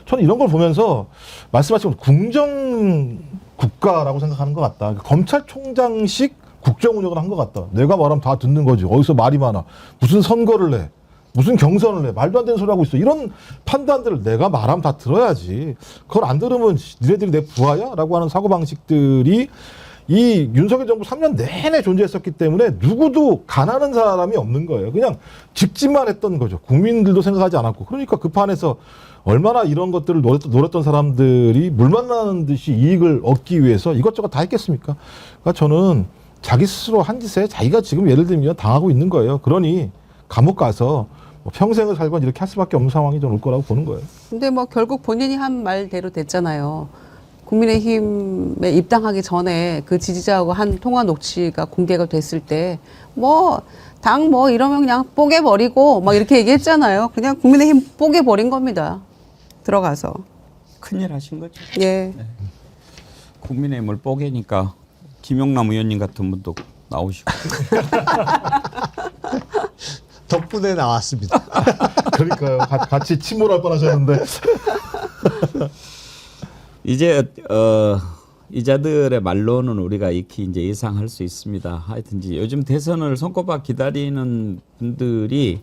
D: 저는 이런 걸 보면서 말씀하신 궁정 국가라고 생각하는 것 같다. 검찰총장식 국정 운영을 한 것 같다. 내가 말하면 다 듣는 거지. 어디서 말이 많아. 무슨 선거를 내. 무슨 경선을 해. 말도 안 되는 소리 하고 있어. 이런 판단들을 내가 말하면 다 들어야지. 그걸 안 들으면 니네들이 내 부하야? 라고 하는 사고방식들이 이 윤석열 정부 3년 내내 존재했었기 때문에 누구도 가난한 사람이 없는 거예요. 그냥 직진만 했던 거죠. 국민들도 생각하지 않았고. 그러니까 그 판에서 얼마나 이런 것들을 노렸던 사람들이 물 만나는 듯이 이익을 얻기 위해서 이것저것 다 했겠습니까? 그러니까 저는 자기 스스로 한 짓에 자기가 지금 예를 들면 당하고 있는 거예요. 그러니 감옥 가서 뭐 평생을 살건 이렇게 할 수밖에 없는 상황이 좀 올 거라고 보는 거예요.
C: 근데 뭐 결국 본인이 한 말대로 됐잖아요. 국민의힘에 입당하기 전에 그 지지자하고 한 통화 녹취가 공개가 됐을 때 뭐 당 뭐 이러면 그냥 뽀개버리고 막 이렇게 얘기했잖아요. 그냥 국민의힘 뽀개버린 겁니다. 들어가서.
B: 큰일 하신 거죠.
C: 예.
B: 국민의힘을 뽀개니까 김용남 의원님 같은 분도 나오시고.
F: 덕분에 나왔습니다.
D: 그러니까요. 같이 침몰할 뻔하셨는데.
B: 이제 이자들의 말로는 우리가 익히 이제 예상할 수 있습니다. 하여튼 이제 요즘 대선을 손꼽아 기다리는 분들이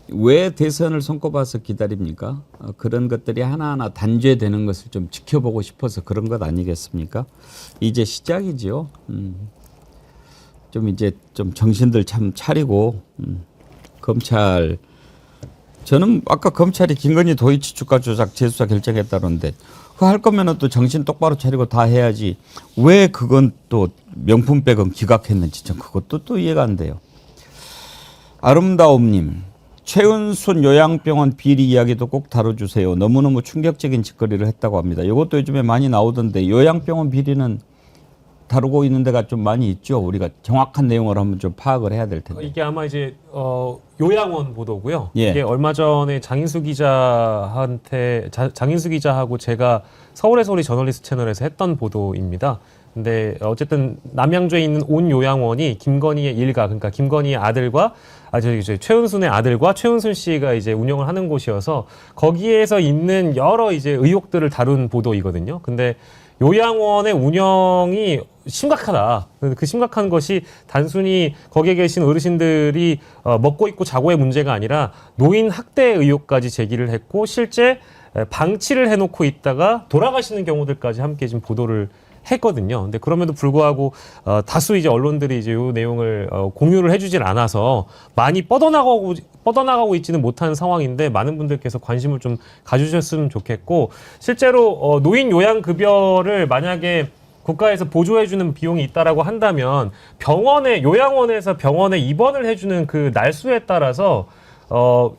B: 왜 대선을 손꼽아서 기다립니까? 그런 것들이 하나하나 단죄되는 것을 좀 지켜보고 싶어서 그런 것 아니겠습니까? 이제 시작이지요. 좀 이제 좀 정신들 참 차리고 검찰 저는 아까 검찰이 김건희 도이치 주가 조작 재수사 결정했다는데 그거 할 거면은 또 정신 똑바로 차리고 다 해야지 왜 그건 또 명품백은 기각했는지 전 그것도 또 이해가 안 돼요. 아름다움님 최은순 요양병원 비리 이야기도 꼭 다뤄주세요. 너무너무 충격적인 짓거리를 했다고 합니다. 이것도 요즘에 많이 나오던데 요양병원 비리는 다루고 있는 데가 좀 많이 있죠. 우리가 정확한 내용을 한번 좀 파악을 해야 될 텐데.
E: 이게 아마 이제 요양원 보도고요.
B: 예.
E: 이게 얼마 전에 장인수 기자하고 제가 서울에서 우리 저널리스트 채널에서 했던 보도입니다. 근데 어쨌든 남양주에 있는 온 요양원이 김건희의 일가, 그러니까 김건희의 아들과 이제 최은순의 아들과 최은순 씨가 이제 운영을 하는 곳이어서 거기에서 있는 여러 이제 의혹들을 다룬 보도이거든요. 근데 요양원의 운영이 심각하다. 그 심각한 것이 단순히 거기에 계신 어르신들이 먹고 있고 자고의 문제가 아니라 노인 학대 의혹까지 제기를 했고 실제 방치를 해놓고 있다가 돌아가시는 경우들까지 함께 지금 보도를 했거든요. 근데 그럼에도 불구하고 다수 이제 언론들이 이제 이 내용을 공유를 해주질 않아서 많이 뻗어나가고 있지는 못한 상황인데 많은 분들께서 관심을 좀 가주셨으면 좋겠고 실제로 노인 요양 급여를 만약에 국가에서 보조해주는 비용이 있다라고 한다면 요양원에서 병원에 입원을 해주는 그 날수에 따라서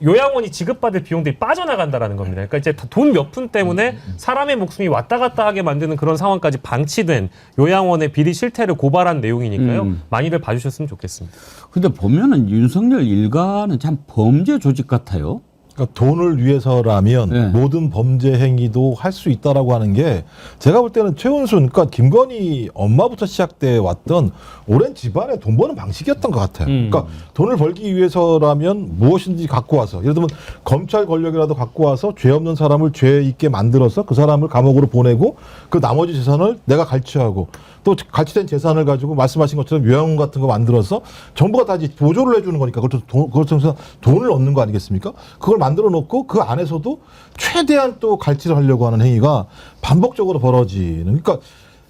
E: 요양원이 지급받을 비용들이 빠져나간다라는 겁니다. 그러니까 이제 돈 몇 푼 때문에 사람의 목숨이 왔다 갔다 하게 만드는 그런 상황까지 방치된 요양원의 비리 실태를 고발한 내용이니까요. 많이들 봐주셨으면 좋겠습니다.
B: 근데 보면은 윤석열 일가는 참 범죄 조직 같아요.
D: 그러니까 돈을 위해서라면
B: 네.
D: 모든 범죄 행위도 할 수 있다라고 하는 게 제가 볼 때는 최은순, 그러니까 김건희 엄마부터 시작돼 왔던 오랜 집안의 돈 버는 방식이었던 것 같아요. 그러니까 돈을 벌기 위해서라면 무엇인지 갖고 와서 예를 들면 검찰 권력이라도 갖고 와서 죄 없는 사람을 죄 있게 만들어서 그 사람을 감옥으로 보내고 그 나머지 재산을 내가 갈취하고 또 갈취된 재산을 가지고 말씀하신 것처럼 요양원 같은 거 만들어서 정부가 다 보조를 해주는 거니까 그걸 통해서 돈을 얻는 거 아니겠습니까? 그걸 만들어 놓고 그 안에서도 최대한 또 갈취를 하려고 하는 행위가 반복적으로 벌어지는. 그러니까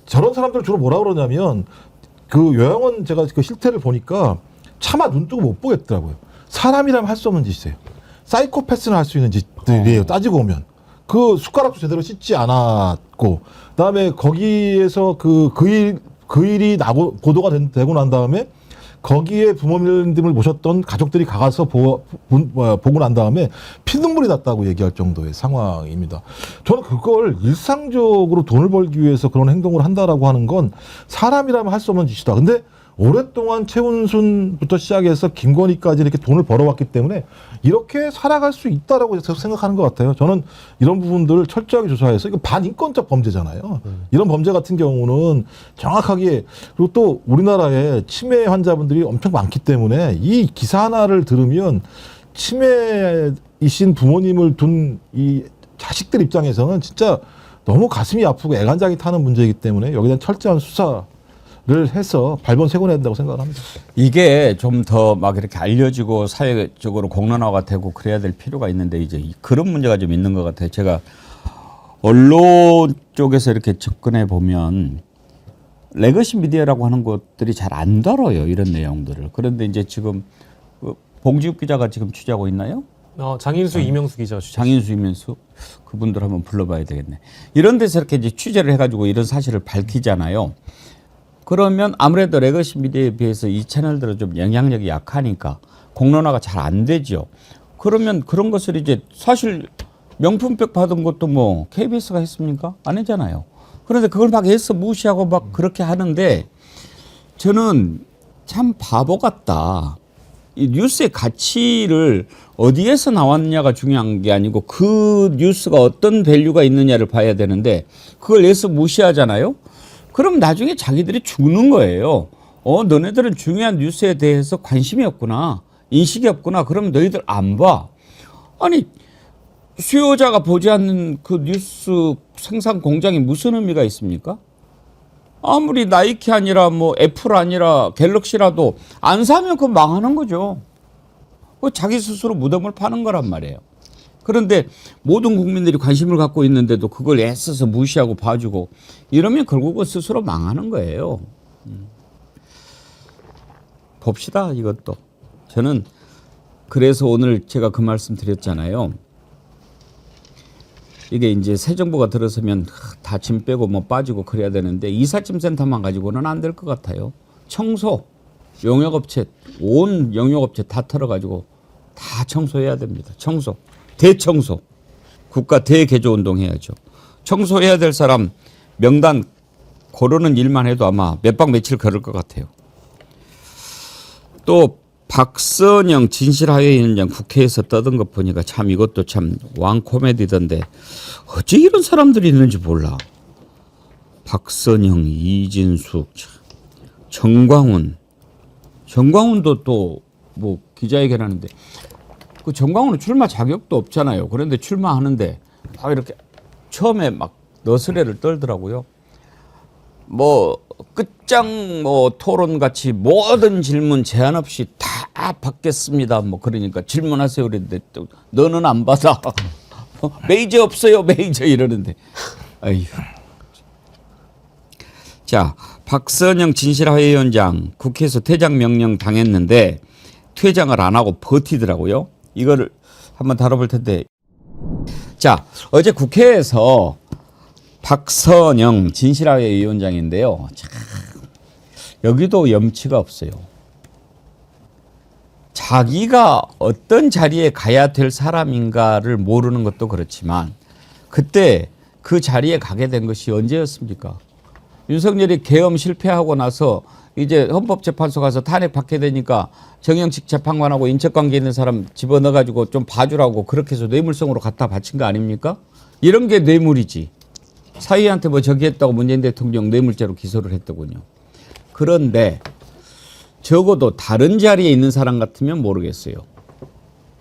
D: 저런 사람들 주로 뭐라 그러냐면 그 요양원 제가 그 실태를 보니까 차마 눈 뜨고 못 보겠더라고요. 사람이라면 할 수 없는 짓이에요. 사이코패스는 할 수 있는 짓들이에요. 따지고 보면. 그 숟가락도 제대로 씻지 않았고, 그다음에 거기에서 그 일이 보도가 되고 난 다음에 거기에 부모님들 모셨던 가족들이 가서 보고 난 다음에 피눈물이 났다고 얘기할 정도의 상황입니다. 저는 그걸 일상적으로 돈을 벌기 위해서 그런 행동을 한다라고 하는 건 사람이라면 할 수 없는 짓이다. 근데 오랫동안 최은순부터 시작해서 김건희까지 이렇게 돈을 벌어왔기 때문에 이렇게 살아갈 수 있다라고 생각하는 것 같아요. 저는 이런 부분들을 철저하게 조사해서 이거 반인권적 범죄잖아요. 이런 범죄 같은 경우는 정확하게, 그리고 또 우리나라에 치매 환자분들이 엄청 많기 때문에 이 기사 하나를 들으면 치매이신 부모님을 둔 이 자식들 입장에서는 진짜 너무 가슴이 아프고 애간장이 타는 문제이기 때문에 여기에 대한 철저한 수사 를 해서 발본색원해야 된다고 생각을 합니다.
B: 이게 좀 더 막 이렇게 알려지고 사회적으로 공론화가 되고 그래야 될 필요가 있는데 이제 그런 문제가 좀 있는 것 같아요. 제가 언론 쪽에서 이렇게 접근해 보면 레거시 미디어라고 하는 것들이 잘 안 다뤄요. 이런 내용들을. 그런데 이제 지금 봉지욱 기자가 지금 취재하고 있나요?
E: 장인수, 이명수 기자가 취재.
B: 장인수, 이명수 그분들 한번 불러봐야 되겠네. 이런 데서 이렇게 이제 취재를 해가지고 이런 사실을 밝히잖아요. 그러면 아무래도 레거시 미디어에 비해서 이 채널들은 좀 영향력이 약하니까 공론화가 잘 안 되죠. 그러면 그런 것을 이제 사실 명품백 받은 것도 뭐 KBS가 했습니까? 안 했잖아요. 그런데 그걸 막 애써 무시하고 막 그렇게 하는데 저는 참 바보 같다. 이 뉴스의 가치를 어디에서 나왔냐가 중요한 게 아니고 그 뉴스가 어떤 밸류가 있느냐를 봐야 되는데 그걸 애써 무시하잖아요. 그럼 나중에 자기들이 죽는 거예요. 너네들은 중요한 뉴스에 대해서 관심이 없구나. 인식이 없구나. 그럼 너희들 안 봐. 아니 수요자가 보지 않는 그 뉴스 생산 공장이 무슨 의미가 있습니까? 아무리 나이키 아니라 뭐 애플 아니라 갤럭시라도 안 사면 그건 망하는 거죠. 자기 스스로 무덤을 파는 거란 말이에요. 그런데 모든 국민들이 관심을 갖고 있는데도 그걸 애써서 무시하고 봐주고 이러면 결국은 스스로 망하는 거예요. 봅시다 이것도. 저는 그래서 오늘 제가 그 말씀 드렸잖아요. 이게 이제 새 정부가 들어서면 다 짐 빼고 뭐 빠지고 그래야 되는데 이삿짐 센터만 가지고는 안 될 것 같아요. 청소, 용역업체, 온 용역업체 다 털어가지고 다 청소해야 됩니다. 청소. 대청소. 국가 대개조운동 해야죠. 청소해야 될 사람 명단 고르는 일만 해도 아마 몇 박 며칠 걸을 것 같아요. 또 박선영 진실화해위원장 국회에서 떠든 것 보니까 참 이것도 참 왕코미디던데 어째 이런 사람들이 있는지 몰라. 박선영, 이진숙, 정광훈도 또 뭐 기자회견하는데 그 정광훈은 출마 자격도 없잖아요. 그런데 출마하는데 다 이렇게 처음에 막 너스레를 떨더라고요. 뭐 끝장 뭐 토론 같이 모든 질문 제한 없이 다 받겠습니다. 뭐 그러니까 질문하세요. 그랬는데 또 너는 안 받아. 메이저 없어요. 메이저 이러는데. 아휴. 자, 박선영 진실화해위원장 국회에서 퇴장 명령 당했는데 퇴장을 안 하고 버티더라고요. 이거를 한번 다뤄볼 텐데. 자, 어제 국회에서 박선영 진실화해위원장인데요. 참, 여기도 염치가 없어요. 자기가 어떤 자리에 가야 될 사람인가를 모르는 것도 그렇지만 그때 그 자리에 가게 된 것이 언제였습니까? 윤석열이 계엄 실패하고 나서 이제 헌법재판소 가서 탄핵 받게 되니까 정영식 재판관하고 인척관계 있는 사람 집어넣어가지고 좀 봐주라고 그렇게 해서 뇌물성으로 갖다 바친 거 아닙니까? 이런 게 뇌물이지. 사위한테 뭐 저기 했다고 문재인 대통령 뇌물죄로 기소를 했더군요. 그런데 적어도 다른 자리에 있는 사람 같으면 모르겠어요.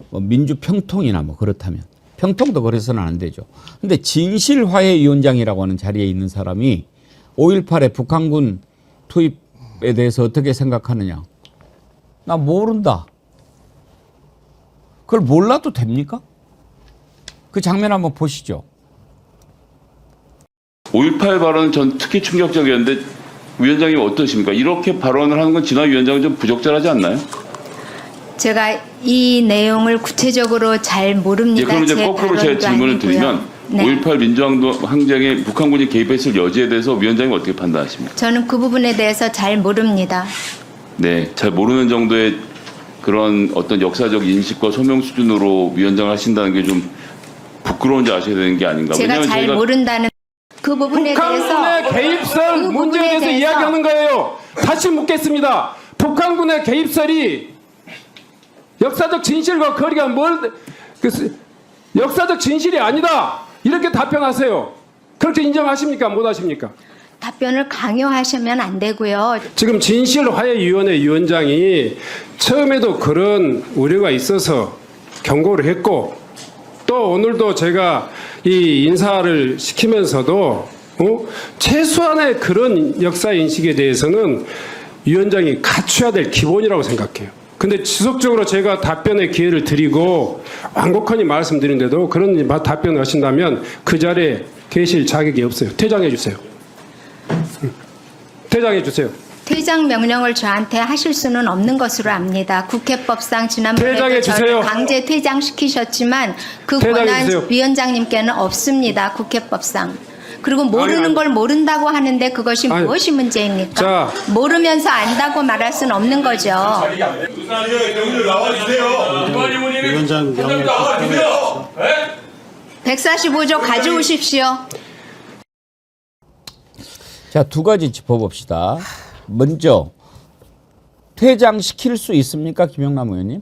B: 뭐 민주평통이나 뭐 그렇다면. 평통도 그래서는 안 되죠. 근데 진실화해위원장이라고 하는 자리에 있는 사람이 5.18에 북한군 투입에 대해서 어떻게 생각하느냐. 나 모른다. 그걸 몰라도 됩니까? 그 장면 한번 보시죠.
H: 5.18 발언은 전 특히 충격적이었는데 위원장님 어떠십니까? 이렇게 발언을 하는 건 진화 위원장은 좀 부적절하지 않나요?
I: 제가 이 내용을 구체적으로 잘 모릅니다.
H: 예, 그럼 이제 거꾸로 제가 질문을 드리면
I: 네.
H: 5.18 민주항쟁에 북한군이 개입했을 여지에 대해서 위원장님 어떻게 판단하십니까?
I: 저는 그 부분에 대해서 잘 모릅니다.
H: 네, 잘 모르는 정도의 그런 어떤 역사적 인식과 소명 수준으로 위원장을 하신다는 게 좀 부끄러운지 아셔야 되는 게 아닌가.
I: 제가
H: 왜냐하면
I: 잘
H: 저희가
I: 모른다는 그 부분에 대해서
A: 북한군의 개입설
I: 그
A: 문제에
I: 부분에
A: 대해서 이야기하는 거예요. 다시 묻겠습니다. 북한군의 개입설이 역사적 진실과 거리가 역사적 진실이 아니다. 이렇게 답변하세요. 그렇게 인정하십니까? 못하십니까?
I: 답변을 강요하시면 안 되고요.
A: 지금 진실화해위원회 위원장이 처음에도 그런 우려가 있어서 경고를 했고 또 오늘도 제가 이 인사를 시키면서도 최소한의 그런 역사 인식에 대해서는 위원장이 갖춰야 될 기본이라고 생각해요. 근데 지속적으로 제가 답변의 기회를 드리고 완곡하니 말씀드리는데도 그런 답변을 하신다면 그 자리에 계실 자격이 없어요. 퇴장해 주세요. 퇴장해 주세요.
I: 퇴장 명령을 저한테 하실 수는 없는 것으로 압니다. 국회법상 지난번에도
A: 퇴장해 주세요.
I: 저를 강제 퇴장시키셨지만 그
A: 퇴장해
I: 권한
A: 주세요.
I: 위원장님께는 없습니다. 국회법상. 그리고 모르는 걸 모른다고 하는데 그것이
A: 아니,
I: 무엇이 문제입니까?
A: 자.
I: 모르면서 안다고 말할 수는 없는 거죠.
J: 위원장 명예
I: 145조 가져오십시오.
B: 자, 두 가지 짚어봅시다. 먼저 퇴장시킬 수 있습니까, 김영남 의원님?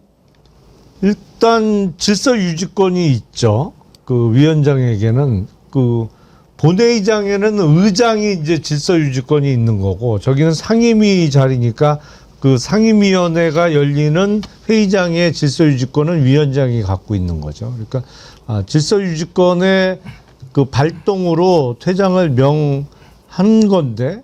F: 일단 질서 유지권이 있죠. 그 위원장에게는 그 본회의장에는 의장이 이제 질서 유지권이 있는 거고 저기는 상임위 자리니까 그 상임위원회가 열리는 회의장의 질서 유지권은 위원장이 갖고 있는 거죠. 그러니까 질서 유지권의 그 발동으로 퇴장을 명한 건데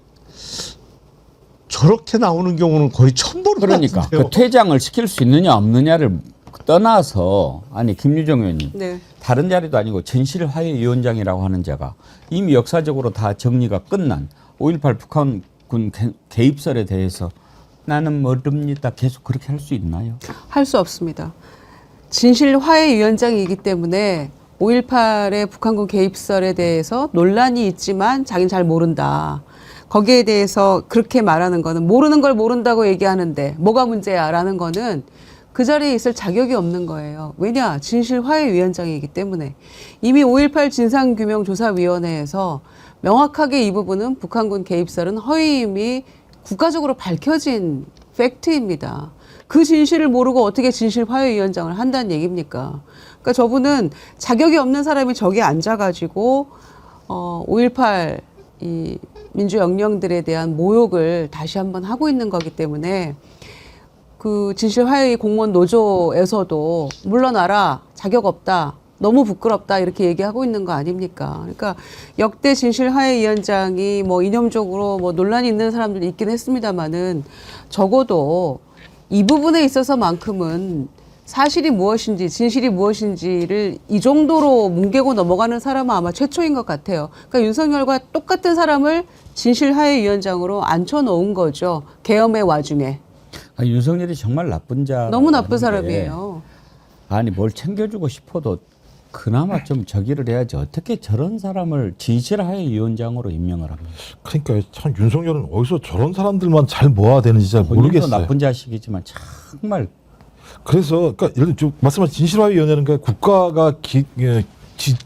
F: 저렇게 나오는 경우는 거의 처음 보는 것
B: 그러니까
F: 같은데요.
B: 그 퇴장을 시킬 수 있느냐 없느냐를 떠나서 아니 김유정 의원님
C: 네.
B: 다른 자리도 아니고 전실화해위원장이라고 하는 자가 이미 역사적으로 다 정리가 끝난 5.18 북한군 개입설에 대해서 나는 모릅니다. 계속 그렇게 할 수 있나요?
C: 할 수 없습니다. 진실화해위원장이기 때문에 5.18의 북한군 개입설에 대해서 논란이 있지만 자기는 잘 모른다. 거기에 대해서 그렇게 말하는 거는 모르는 걸 모른다고 얘기하는데 뭐가 문제야 라는 거는 그 자리에 있을 자격이 없는 거예요. 왜냐? 진실화해위원장이기 때문에. 이미 5.18 진상규명조사위원회에서 명확하게 이 부분은 북한군 개입설은 허위임이 국가적으로 밝혀진 팩트입니다. 그 진실을 모르고 어떻게 진실화해위원장을 한다는 얘기입니까? 그러니까 저분은 자격이 없는 사람이 저기 앉아가지고 5.18 이 민주영령들에 대한 모욕을 다시 한번 하고 있는 거기 때문에 그 진실화해 공무원 노조에서도 물러나라, 자격 없다, 너무 부끄럽다 이렇게 얘기하고 있는 거 아닙니까? 그러니까 역대 진실화해위원장이 뭐 이념적으로 뭐 논란이 있는 사람들이 있긴 했습니다만은 적어도 이 부분에 있어서만큼은 사실이 무엇인지 진실이 무엇인지를 이 정도로 뭉개고 넘어가는 사람은 아마 최초인 것 같아요. 그러니까 윤석열과 똑같은 사람을 진실화해위원장으로 앉혀놓은 거죠. 계엄의 와중에.
B: 윤석열이 정말 나쁜 자.
C: 너무 나쁜 사람이에요.
B: 아니 뭘 챙겨주고 싶어도 그나마 좀 저기를 해야지 어떻게 저런 사람을 진실화해위원장으로 임명을 합니까?
D: 그러니까 참 윤석열은 어디서 저런 사람들만 잘 모아야 되는지 잘
B: 본인도
D: 모르겠어요.
B: 나쁜 자식이지만 정말
D: 그래서 그러니까 예를 들어 말씀하신 진실화위원회는 그러니까 국가가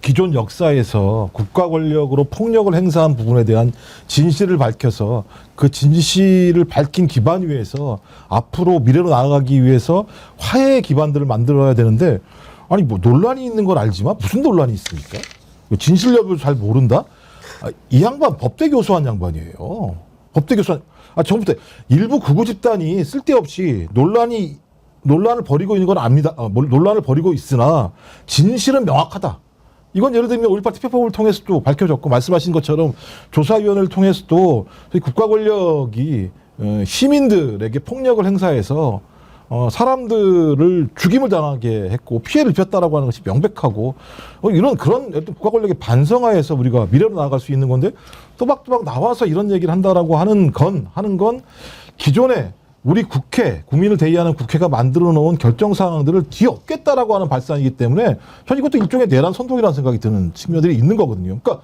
D: 기존 역사에서 국가 권력으로 폭력을 행사한 부분에 대한 진실을 밝혀서 그 진실을 밝힌 기반 위에서 앞으로 미래로 나아가기 위해서 화해의 기반들을 만들어야 되는데 아니 뭐 논란이 있는 건 알지만 무슨 논란이 있습니까? 진실 여부를 잘 모른다? 이 양반 법대 교수한 양반이에요. 법대 교수 처음부터 일부 극우 집단이 쓸데없이 논란을 벌이고 있는 건 압니다. 논란을 벌이고 있으나 진실은 명확하다. 이건 예를 들면 5.18 투표법을 통해서도 밝혀졌고 말씀하신 것처럼 조사위원회를 통해서도 국가 권력이 시민들에게 폭력을 행사해서 사람들을 죽임을 당하게 했고 피해를 입혔다라고 하는 것이 명백하고 이런 그런 어떤 국가 권력의 반성하에서 우리가 미래로 나아갈 수 있는 건데 또박또박 나와서 이런 얘기를 한다라고 하는 건 기존에 우리 국회, 국민을 대의하는 국회가 만들어 놓은 결정 사항들을 뒤엎겠다라고 하는 발상이기 때문에 전 이것도 일종의 내란 선동이라는 생각이 드는 측면들이 있는 거거든요. 그러니까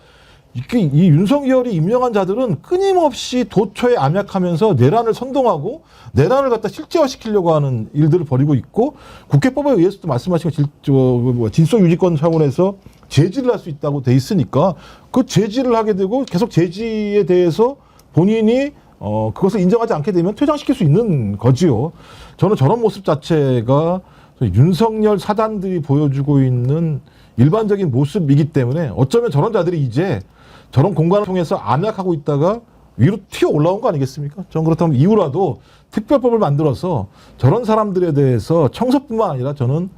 D: 이 윤석열이 임명한 자들은 끊임없이 도처에 암약하면서 내란을 선동하고 내란을 갖다 실제화시키려고 하는 일들을 벌이고 있고 국회법에 의해서도 말씀하신 질서유지권 차원에서 제지를 할 수 있다고 돼 있으니까 그 제지를 하게 되고 계속 제지에 대해서 본인이 그것을 인정하지 않게 되면 퇴장시킬 수 있는 거지요. 저는 저런 모습 자체가 윤석열 사단들이 보여주고 있는 일반적인 모습이기 때문에 어쩌면 저런 자들이 이제 저런 공간을 통해서 암약하고 있다가 위로 튀어 올라온 거 아니겠습니까? 전 그렇다면 이후라도 특별법을 만들어서 저런 사람들에 대해서 청소뿐만 아니라 저는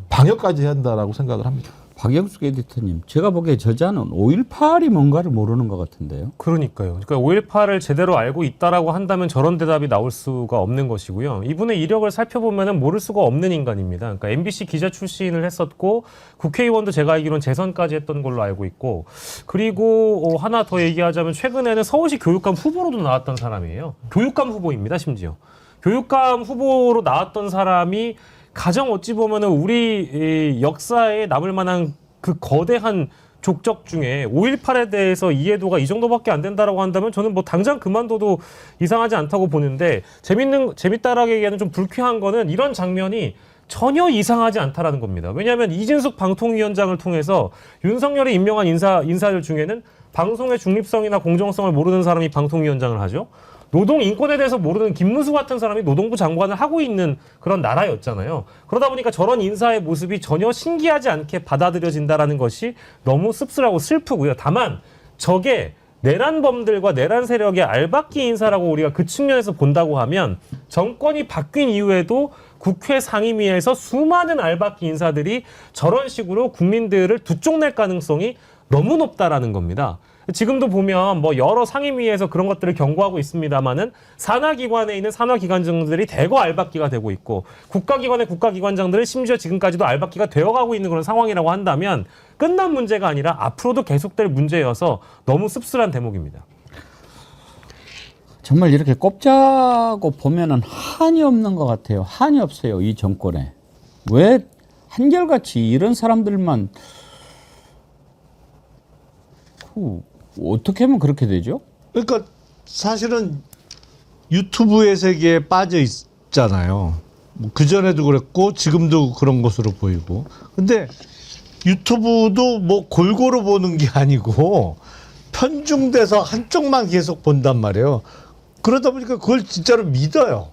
D: 방역까지 해야 한다라고 생각을 합니다.
B: 박영숙 에디터님, 제가 보기에 저자는 5.18이 뭔가를 모르는 것 같은데요.
E: 그러니까요. 그러니까 5.18을 제대로 알고 있다라고 한다면 저런 대답이 나올 수가 없는 것이고요. 이분의 이력을 살펴보면은 모를 수가 없는 인간입니다. 그러니까 MBC 기자 출신을 했었고 국회의원도 제가 알기로는 재선까지 했던 걸로 알고 있고 그리고 하나 더 얘기하자면 최근에는 서울시 교육감 후보로도 나왔던 사람이에요. 교육감 후보입니다, 심지어. 교육감 후보로 나왔던 사람이 가장 어찌 보면은 우리 역사에 남을 만한 그 거대한 족적 중에 5.18에 대해서 이해도가 이 정도밖에 안 된다라고 한다면 저는 뭐 당장 그만둬도 이상하지 않다고 보는데 재밌다라기에는 좀 불쾌한 거는 이런 장면이 전혀 이상하지 않다라는 겁니다. 왜냐하면 이진숙 방통위원장을 통해서 윤석열이 임명한 인사들 중에는 방송의 중립성이나 공정성을 모르는 사람이 방통위원장을 하죠. 노동 인권에 대해서 모르는 김문수 같은 사람이 노동부 장관을 하고 있는 그런 나라였잖아요. 그러다 보니까 저런 인사의 모습이 전혀 신기하지 않게 받아들여진다라는 것이 너무 씁쓸하고 슬프고요. 다만 저게 내란범들과 내란 세력의 알박기 인사라고 우리가 그 측면에서 본다고 하면 정권이 바뀐 이후에도 국회 상임위에서 수많은 알박기 인사들이 저런 식으로 국민들을 두쪽낼 가능성이 너무 높다라는 겁니다. 지금도 보면 뭐 여러 상임위에서 그런 것들을 경고하고 있습니다만은 산하기관에 있는 산하기관장들이 대거 알박기가 되고 있고 국가기관의 국가기관장들은 심지어 지금까지도 알박기가 되어가고 있는 그런 상황이라고 한다면 끝난 문제가 아니라 앞으로도 계속될 문제여서 너무 씁쓸한 대목입니다.
B: 정말 이렇게 꼽자고 보면은 한이 없는 것 같아요. 한이 없어요, 이 정권에. 왜 한결같이 이런 사람들만 어떻게 하면 그렇게 되죠?
F: 그러니까 사실은 유튜브의 세계에 빠져 있잖아요. 뭐 그전에도 그랬고 지금도 그런 것으로 보이고. 근데 유튜브도 뭐 골고루 보는 게 아니고 편중돼서 한쪽만 계속 본단 말이에요. 그러다 보니까 그걸 진짜로 믿어요.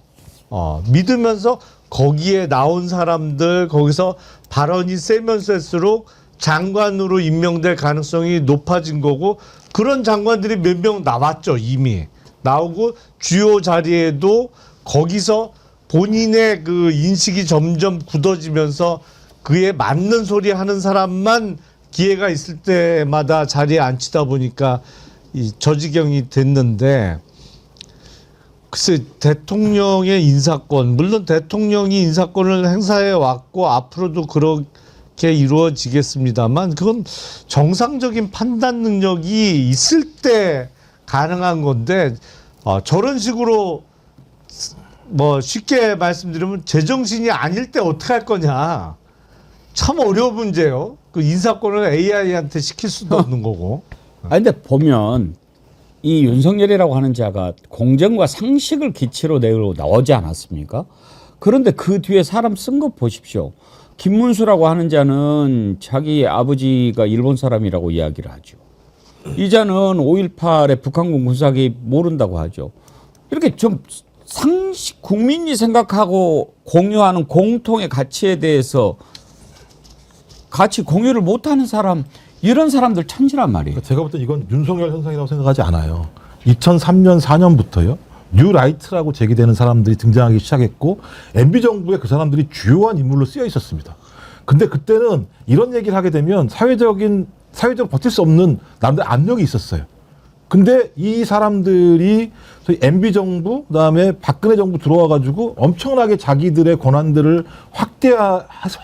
F: 믿으면서 거기에 나온 사람들 거기서 발언이 세면 셀수록 장관으로 임명될 가능성이 높아진 거고 그런 장관들이 몇 명 나왔죠. 이미 나오고 주요 자리에도 거기서 본인의 그 인식이 점점 굳어지면서 그에 맞는 소리 하는 사람만 기회가 있을 때마다 자리에 앉히다 보니까 이 저지경이 됐는데 글쎄 대통령의 인사권 물론 대통령이 인사권을 행사해 왔고 앞으로도 그렇게 이루어지겠습니다만 그건 정상적인 판단 능력이 있을 때 가능한 건데 저런 식으로 뭐 쉽게 말씀드리면 제정신이 아닐 때 어떻게 할 거냐 참 어려운 문제예요. 그 인사권을 AI한테 시킬 수도 없는 거고.
B: 아니 근데 보면 이 윤석열이라고 하는 자가 공정과 상식을 기치로 내고 나오지 않았습니까? 그런데 그 뒤에 사람 쓴 거 보십시오. 김문수라고 하는 자는 자기 아버지가 일본 사람이라고 이야기를 하죠. 이 자는 5.18에 북한군 군사개입 모른다고 하죠. 이렇게 좀 상식, 국민이 생각하고 공유하는 공통의 가치에 대해서 같이 공유를 못하는 사람, 이런 사람들 천지란 말이에요.
D: 제가 볼 때 이건 윤석열 현상이라고 생각하지 않아요. 2003년, 4년부터요. 뉴라이트라고 제기되는 사람들이 등장하기 시작했고 MB 정부에 그 사람들이 주요한 인물로 쓰여 있었습니다. 근데 그때는 이런 얘기를 하게 되면 사회적으로 버틸 수 없는 남들 압력이 있었어요. 근데 이 사람들이 저희 MB 정부 그다음에 박근혜 정부 들어와 가지고 엄청나게 자기들의 권한들을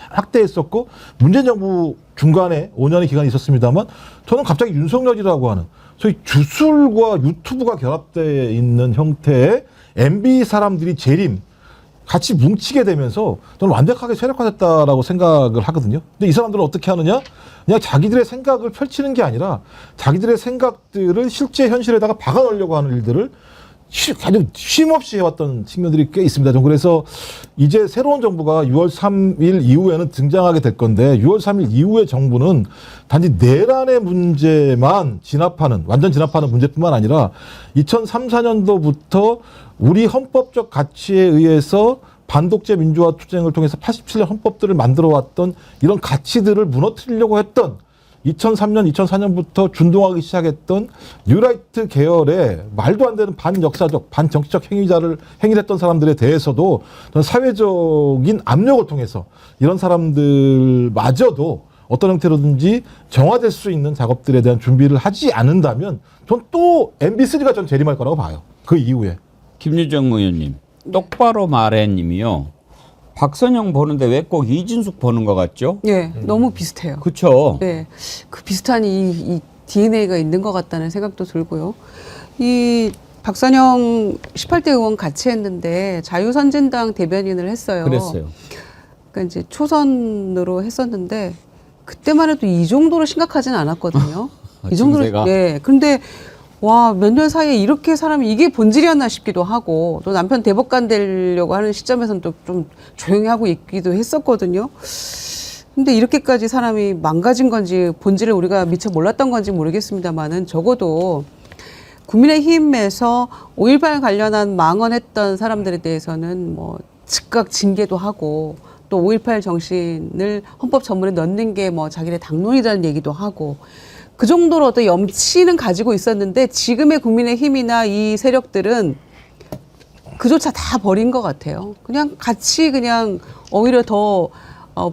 D: 확대했었고 문재인 정부 중간에 5년의 기간이 있었습니다만 저는 갑자기 윤석열이라고 하는 소위 주술과 유튜브가 결합되어 있는 형태의 MB 사람들이 재림 같이 뭉치게 되면서 저는 완벽하게 세력화됐다라고 생각을 하거든요. 근데 이 사람들은 어떻게 하느냐? 그냥 자기들의 생각을 펼치는 게 아니라 자기들의 생각들을 실제 현실에다가 박아넣으려고 하는 일들을 아주 쉼없이 해왔던 측면들이 꽤 있습니다. 좀 그래서 이제 새로운 정부가 6월 3일 이후에는 등장하게 될 건데 6월 3일 이후의 정부는 단지 내란의 문제만 완전 진압하는 문제뿐만 아니라 2003, 4년도부터 우리 헌법적 가치에 의해서 반독재 민주화 투쟁을 통해서 87년 헌법들을 만들어 왔던 이런 가치들을 무너뜨리려고 했던 2003년, 2004년부터 준동하기 시작했던 뉴라이트 계열의 말도 안 되는 반역사적, 반정치적 행위를 했던 사람들에 대해서도 저는 사회적인 압력을 통해서 이런 사람들마저도 어떤 형태로든지 정화될 수 있는 작업들에 대한 준비를 하지 않는다면 전 또 MB3가 전 재림할 거라고 봐요. 그 이후에.
B: 김유정 의원님, 똑바로 말해 님이요. 박선영 보는데 왜 꼭 이진숙 보는 것 같죠?
C: 예, 너무 비슷해요.
B: 그렇죠.
C: 네, 그 비슷한 이 DNA가 있는 것 같다는 생각도 들고요. 이 박선영 18대 의원 같이 했는데 자유선진당 대변인을 했어요.
B: 그랬어요.
C: 그러니까 이제 초선으로 했었는데 그때만 해도 이 정도로 심각하지는 않았거든요. 이 정도로.
B: 증세가?
C: 네. 근데 와, 몇 년 사이에 이렇게 사람이 이게 본질이었나 싶기도 하고 또 남편 대법관 되려고 하는 시점에서는 또 좀 조용히 하고 있기도 했었거든요. 근데 이렇게까지 사람이 망가진 건지 본질을 우리가 미처 몰랐던 건지 모르겠습니다만은 적어도 국민의힘에서 5.18 관련한 망언했던 사람들에 대해서는 뭐 즉각 징계도 하고 또 5.18 정신을 헌법 전문에 넣는 게 뭐 자기네 당론이라는 얘기도 하고 그 정도로 어떤 염치는 가지고 있었는데 지금의 국민의힘이나 이 세력들은 그조차 다 버린 것 같아요. 그냥 같이 그냥 오히려 더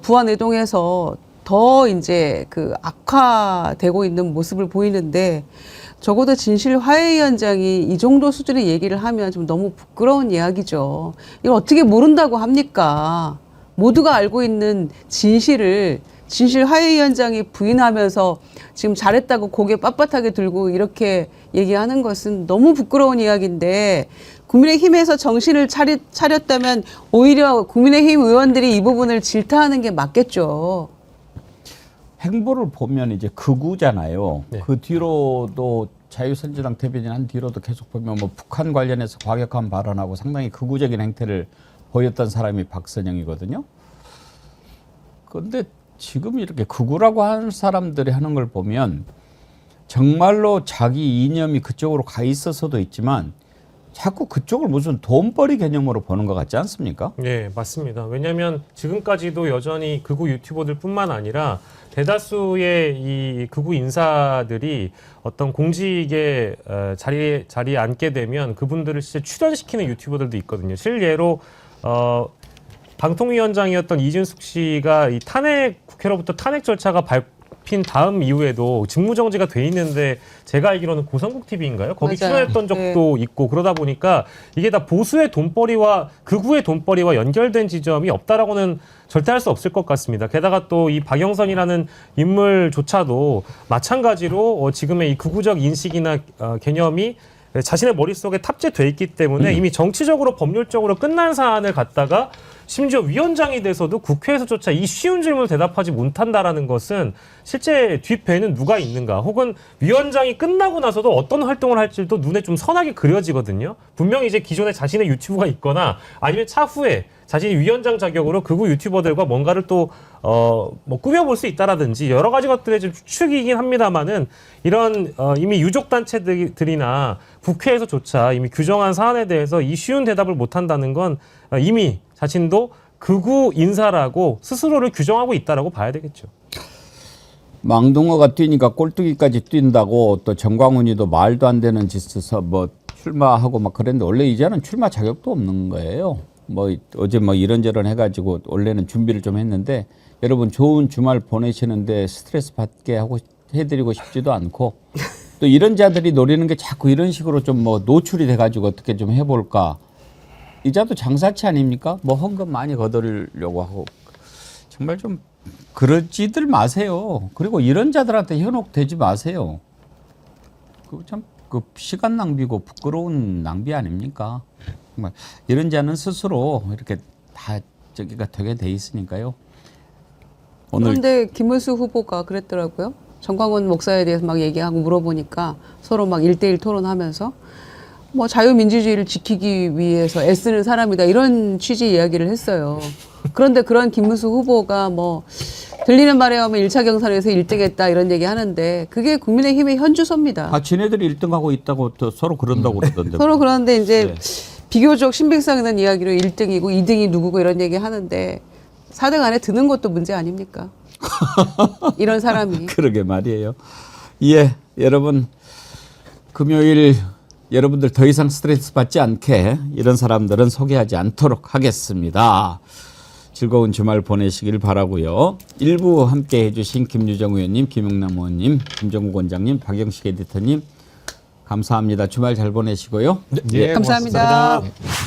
C: 부안해동해서 더 이제 그 악화되고 있는 모습을 보이는데 적어도 진실화해위원장이 이 정도 수준의 얘기를 하면 좀 너무 부끄러운 이야기죠. 이걸 어떻게 모른다고 합니까? 모두가 알고 있는 진실을 진실화해위원장이 부인하면서 지금 잘했다고 고개 빳빳하게 들고 이렇게 얘기하는 것은 너무 부끄러운 이야기인데 국민의힘에서 정신을 차렸다면 오히려 국민의힘 의원들이 이 부분을 질타하는 게 맞겠죠.
B: 행보를 보면 이제 극우잖아요.
E: 네.
B: 그 뒤로도 자유선진당 대변인 한 뒤로도 계속 보면 뭐 북한 관련해서 과격한 발언하고 상당히 극우적인 행태를 보였던 사람이 박선영이거든요. 그런데 지금 이렇게 극우라고 하는 사람들이 하는 걸 보면 정말로 자기 이념이 그쪽으로 가 있어서도 있지만 자꾸 그쪽을 무슨 돈벌이 개념으로 보는 것 같지 않습니까?
E: 네, 맞습니다. 왜냐하면 지금까지도 여전히 극우 유튜버들뿐만 아니라 대다수의 이 극우 인사들이 어떤 공직에 자리에 앉게 되면 그분들을 진짜 출연시키는 유튜버들도 있거든요. 실예로 방통위원장이었던 이진숙 씨가 이 국회로부터 탄핵 절차가 밟힌 다음 이후에도 직무정지가 돼 있는데 제가 알기로는 고성국 TV인가요? 거기
C: 맞아요.
E: 출연했던 적도 있고 그러다 보니까 이게 다 보수의 돈벌이와 극우의 돈벌이와 연결된 지점이 없다라고는 절대 할 수 없을 것 같습니다. 게다가 또 이 박영선이라는 인물조차도 마찬가지로 지금의 이 극우적 인식이나 개념이 자신의 머릿속에 탑재돼 있기 때문에 이미 정치적으로 법률적으로 끝난 사안을 갖다가 심지어 위원장이 돼서도 국회에서조차 이 쉬운 질문을 대답하지 못한다라는 것은 실제 뒷배에는 누가 있는가 혹은 위원장이 끝나고 나서도 어떤 활동을 할지도 눈에 좀 선하게 그려지거든요. 분명히 이제 기존에 자신의 유튜브가 있거나 아니면 차후에 자신이 위원장 자격으로 극우 유튜버들과 뭔가를 또 뭐 꾸며볼 수 있다라든지 여러 가지 것들의 좀 추측이긴 합니다만은 이런 이미 유족 단체들이나 국회에서조차 이미 규정한 사안에 대해서 이 쉬운 대답을 못한다는 건 이미 자신도 극우 인사라고 스스로를 규정하고 있다라고 봐야 되겠죠.
B: 망둥어가 뛰니까 꼴뚜기까지 뛴다고 또 정광훈이도 말도 안 되는 짓에서 뭐 출마하고 막 그랬는데 원래 이제는 출마 자격도 없는 거예요. 뭐 어제 뭐 이런저런 해가지고 원래는 준비를 좀 했는데 여러분 좋은 주말 보내시는데 스트레스 받게 하고 해드리고 싶지도 않고 또 또 이런 자들이 노리는 게 자꾸 이런 식으로 좀 뭐 노출이 돼가지고 어떻게 좀 해볼까. 이자도 장사치 아닙니까? 뭐 헌금 많이 거두려고 하고 정말 좀 그러지들 마세요. 그리고 이런 자들한테 현혹되지 마세요. 그 참 그 시간 낭비고 부끄러운 낭비 아닙니까? 정말 이런 자는 스스로 이렇게 다 저기가 되게 돼 있으니까요. 오늘
C: 그런데 김문수 후보가 그랬더라고요. 정광훈 목사에 대해서 막 얘기하고 물어보니까 서로 막 1대1 토론하면서 뭐 자유민주주의를 지키기 위해서 애쓰는 사람이다 이런 취지 이야기를 했어요. 그런데 그런 김문수 후보가 뭐 들리는 말에 하면 1차 경선에서 1등했다 이런 얘기 하는데 그게 국민의힘의 현주소입니다.
B: 아, 지네들이 1등하고 있다고 또 서로 그런다고 그러던데.
C: 서로 그런데 이제
B: 네.
C: 비교적 신빙성 있는 이야기로 1등이고 2등이 누구고 이런 얘기 하는데 4등 안에 드는 것도 문제 아닙니까? 이런 사람이.
B: 그러게 말이에요. 예, 여러분 금요일 여러분들 더 이상 스트레스 받지 않게 이런 사람들은 소개하지 않도록 하겠습니다. 즐거운 주말 보내시길 바라고요. 일부 함께 해주신 김유정 의원님, 김용남 의원님, 김정국 원장님, 박영식 에디터님 감사합니다. 주말 잘 보내시고요.
F: 예,
C: 감사합니다.
F: 고맙습니다.